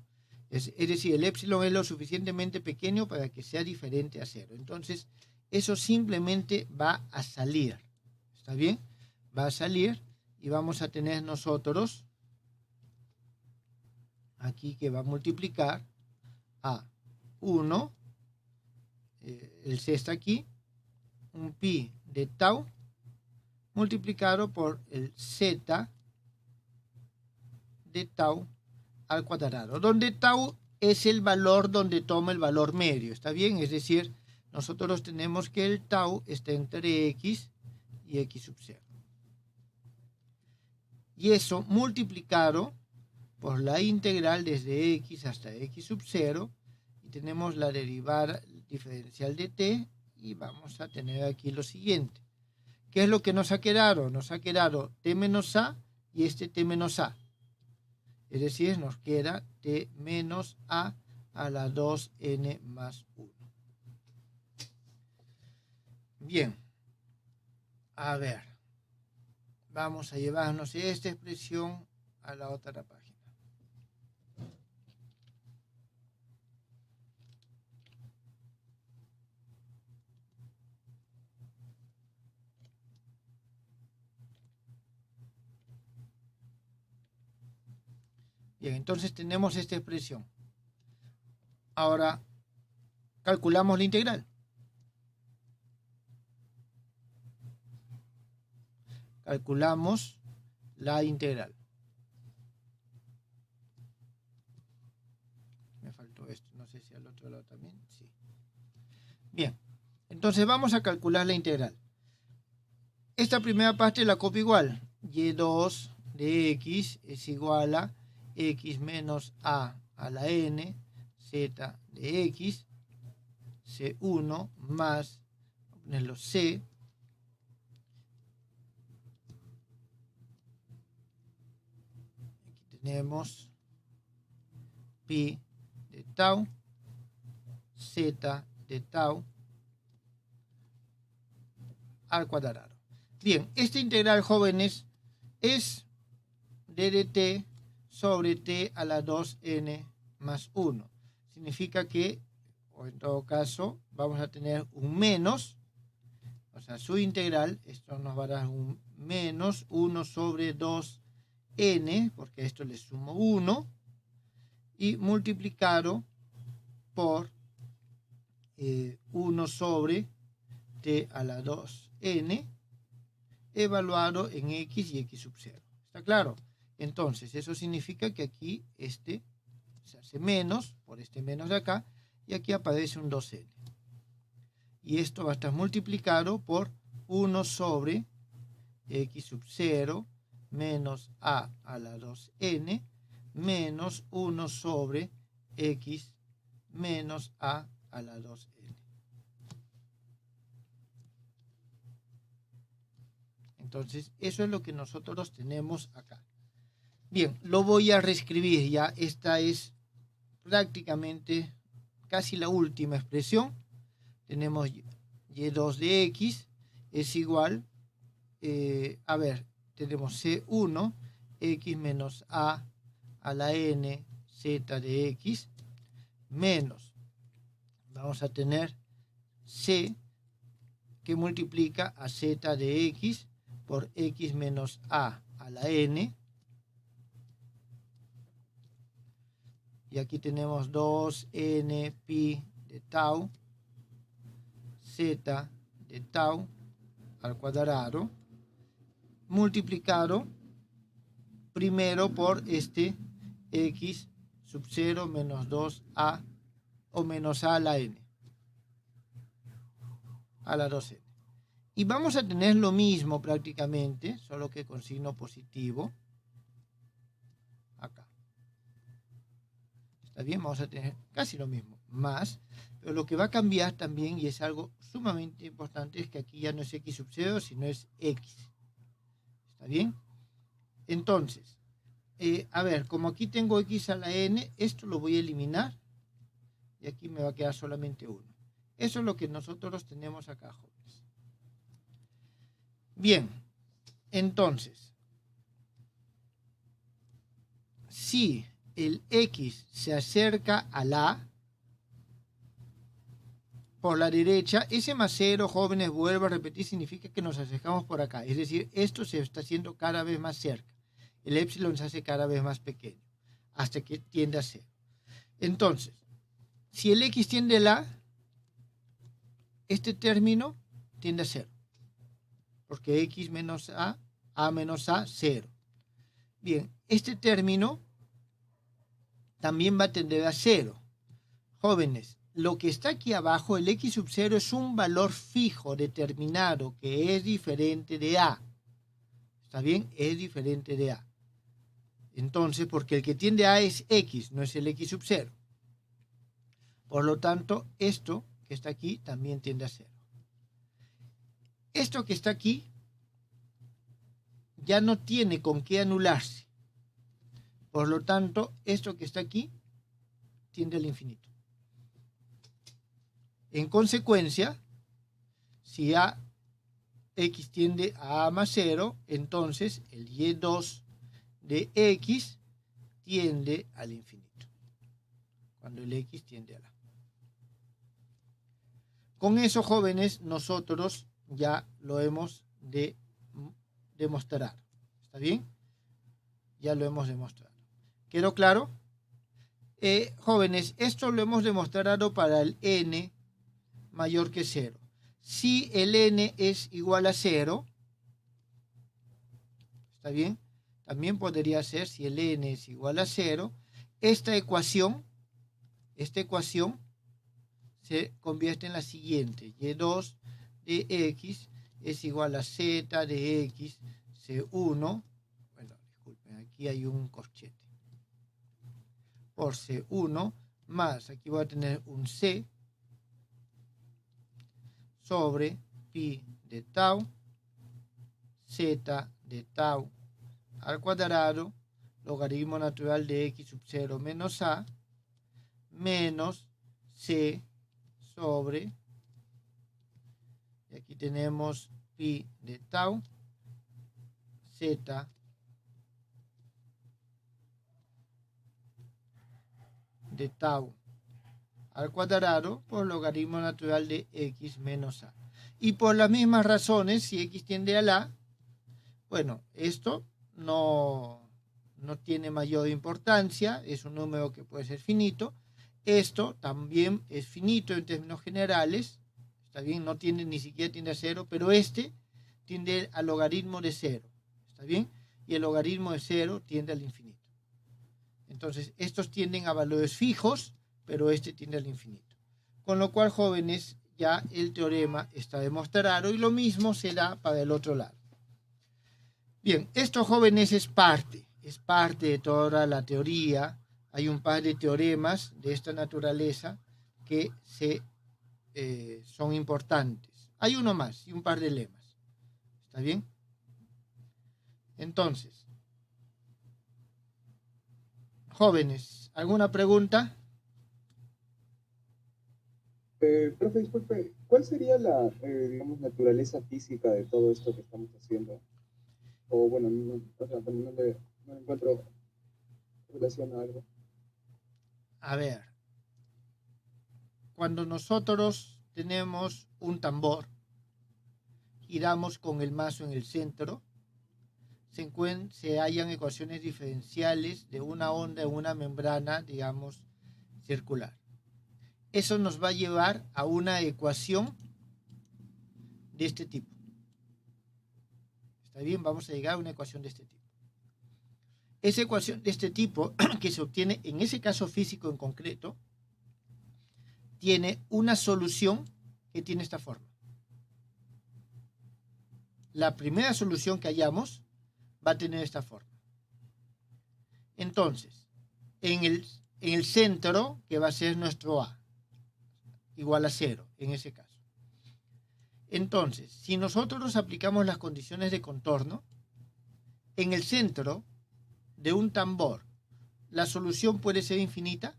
Es decir, el épsilon es lo suficientemente pequeño para que sea diferente a 0. Entonces, eso simplemente va a salir. ¿Está bien? Va a salir y vamos a tener nosotros aquí que va a multiplicar a 1, el c está aquí, un pi de tau multiplicado por el z de tau al cuadrado, donde tau es el valor donde toma el valor medio. ¿Está bien? Es decir, nosotros tenemos que el tau está entre x y x sub 0. Y eso multiplicado por la integral desde x hasta x sub 0, y tenemos la derivada diferencial de t, y vamos a tener aquí lo siguiente. ¿Qué es lo que nos ha quedado? Nos ha quedado t menos a y este t menos a. Es decir, nos queda t menos a la 2n más 1. Bien. A ver. Vamos a llevarnos esta expresión a la otra página. Bien, entonces tenemos esta expresión. Ahora, calculamos la integral. Calculamos la integral. Me faltó esto, no sé si al otro lado también. Sí. Bien, entonces vamos a calcular la integral. Esta primera parte la copio igual. Y2 de x es igual a x menos a la n, z de x, C1 más, vamos a ponerlo C, aquí tenemos pi de tau, z de tau al cuadrado. Bien, esta integral, jóvenes, es d de t sobre t a la 2n más 1. Significa que, o en todo caso, vamos a tener un menos, o sea, su integral, esto nos va a dar un menos 1 sobre 2n, porque esto le sumo 1, y multiplicado por 1 sobre t a la 2n, evaluado en x y x sub 0. ¿Está claro? Entonces, eso significa que aquí se hace menos, por este menos de acá, y aquí aparece un 2n. Y esto va a estar multiplicado por 1 sobre x sub 0 menos a la 2n menos 1 sobre x menos a la 2n. Entonces, eso es lo que nosotros tenemos acá. Bien, lo voy a reescribir ya. Esta es prácticamente casi la última expresión. Tenemos y2 de x es igual, tenemos c1, x menos a la n, z de x, menos, vamos a tener c que multiplica a z de x por x menos a la n, y aquí tenemos 2n pi de tau, z de tau al cuadrado, multiplicado primero por este x sub 0 menos 2a o menos a la n, a la 2n. Y vamos a tener lo mismo prácticamente, solo que con signo positivo, acá. ¿Está bien? Vamos a tener casi lo mismo, más, pero lo que va a cambiar también, y es algo sumamente importante, es que aquí ya no es x sub 0, sino es x. ¿Está bien? Entonces, como aquí tengo x a la n, esto lo voy a eliminar, y aquí me va a quedar solamente 1. Eso es lo que nosotros tenemos acá, jóvenes. Bien, entonces, si el x se acerca a la por la derecha, ese más 0, jóvenes, vuelvo a repetir, significa que nos acercamos por acá. Es decir, esto se está haciendo cada vez más cerca. El épsilon se hace cada vez más pequeño, hasta que tiende a 0. Entonces, si el x tiende a la, este término tiende a 0. Porque x menos a menos a, 0. Bien, este término también va a tender a 0. Jóvenes, lo que está aquí abajo, el x sub 0 es un valor fijo determinado que es diferente de a. ¿Está bien? Es diferente de a. Entonces, porque el que tiende a es x, no es el x sub 0. Por lo tanto, esto que está aquí también tiende a 0. Esto que está aquí ya no tiene con qué anularse. Por lo tanto, esto que está aquí tiende al infinito. En consecuencia, si x tiende a más 0, entonces el y2 de x tiende al infinito. Cuando el x tiende a la. Con eso, jóvenes, nosotros ya lo hemos de demostrar. ¿Está bien? Ya lo hemos demostrado. ¿Quedó claro? Jóvenes, esto lo hemos demostrado para el n mayor que 0. Si el n es igual a 0, ¿está bien? También podría ser, si el n es igual a 0, esta ecuación se convierte en la siguiente. Y2 de x es igual a z de x C1. Bueno, disculpen, aquí hay un corchete. Por C1 más, aquí voy a tener un C sobre pi de tau, z de tau al cuadrado, logaritmo natural de x sub 0 menos a, menos C sobre, y aquí tenemos pi de tau, Z de tau al cuadrado por logaritmo natural de x menos a. Y por las mismas razones, si x tiende a la, bueno, esto no tiene mayor importancia, es un número que puede ser finito. Esto también es finito en términos generales, está bien, no tiende, ni siquiera tiende a cero, pero este tiende al logaritmo de cero, está bien, y el logaritmo de cero tiende al infinito. Entonces, estos tienden a valores fijos, pero este tiende al infinito. Con lo cual, jóvenes, ya el teorema está demostrado y lo mismo se da para el otro lado. Bien, esto, jóvenes, es parte de toda la teoría. Hay un par de teoremas de esta naturaleza que son importantes. Hay uno más y un par de lemas. ¿Está bien? Entonces, jóvenes, ¿alguna pregunta? Profe, disculpe, ¿cuál sería la, digamos, naturaleza física de todo esto que estamos haciendo? O bueno, no encuentro relación a algo. A ver, cuando nosotros tenemos un tambor, giramos con el mazo en el centro, se hallan ecuaciones diferenciales de una onda en una membrana, digamos, circular. Eso nos va a llevar a una ecuación de este tipo. ¿Está bien? Vamos a llegar a una ecuación de este tipo. Esa ecuación de este tipo, que se obtiene en ese caso físico en concreto, tiene una solución que tiene esta forma. La primera solución que hallamos va a tener esta forma. Entonces, en el centro, que va a ser nuestro A, igual a 0 en ese caso. Entonces, si nosotros aplicamos las condiciones de contorno, en el centro de un tambor, ¿la solución puede ser infinita?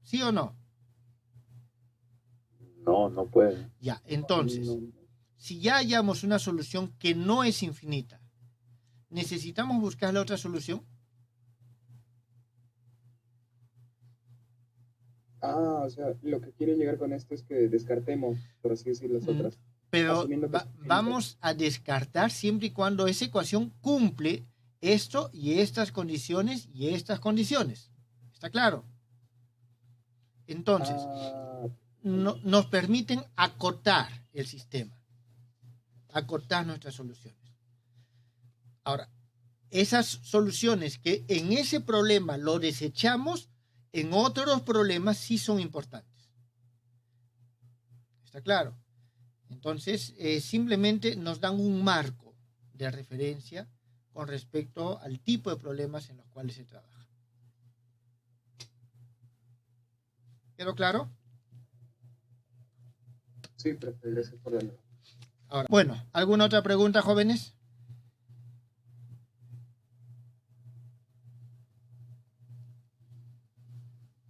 ¿Sí o no? No, no puede. Ya, entonces, si ya hallamos una solución que no es infinita, ¿necesitamos buscar la otra solución? O sea, lo que quiere llegar con esto es que descartemos, por así decir, las otras. Pero Que vamos a descartar siempre y cuando esa ecuación cumple esto y estas condiciones y estas condiciones. ¿Está claro? Entonces, nos permiten acotar el sistema, acotar nuestras soluciones. Ahora, esas soluciones que en ese problema lo desechamos, en otros problemas sí son importantes. ¿Está claro? Entonces, simplemente nos dan un marco de referencia con respecto al tipo de problemas en los cuales se trabaja. ¿Quedó claro? Sí, profe, gracias por darlo. Ahora, bueno, ¿alguna otra pregunta, jóvenes?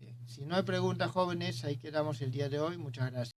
Bien, si no hay preguntas, jóvenes, ahí quedamos el día de hoy. Muchas gracias.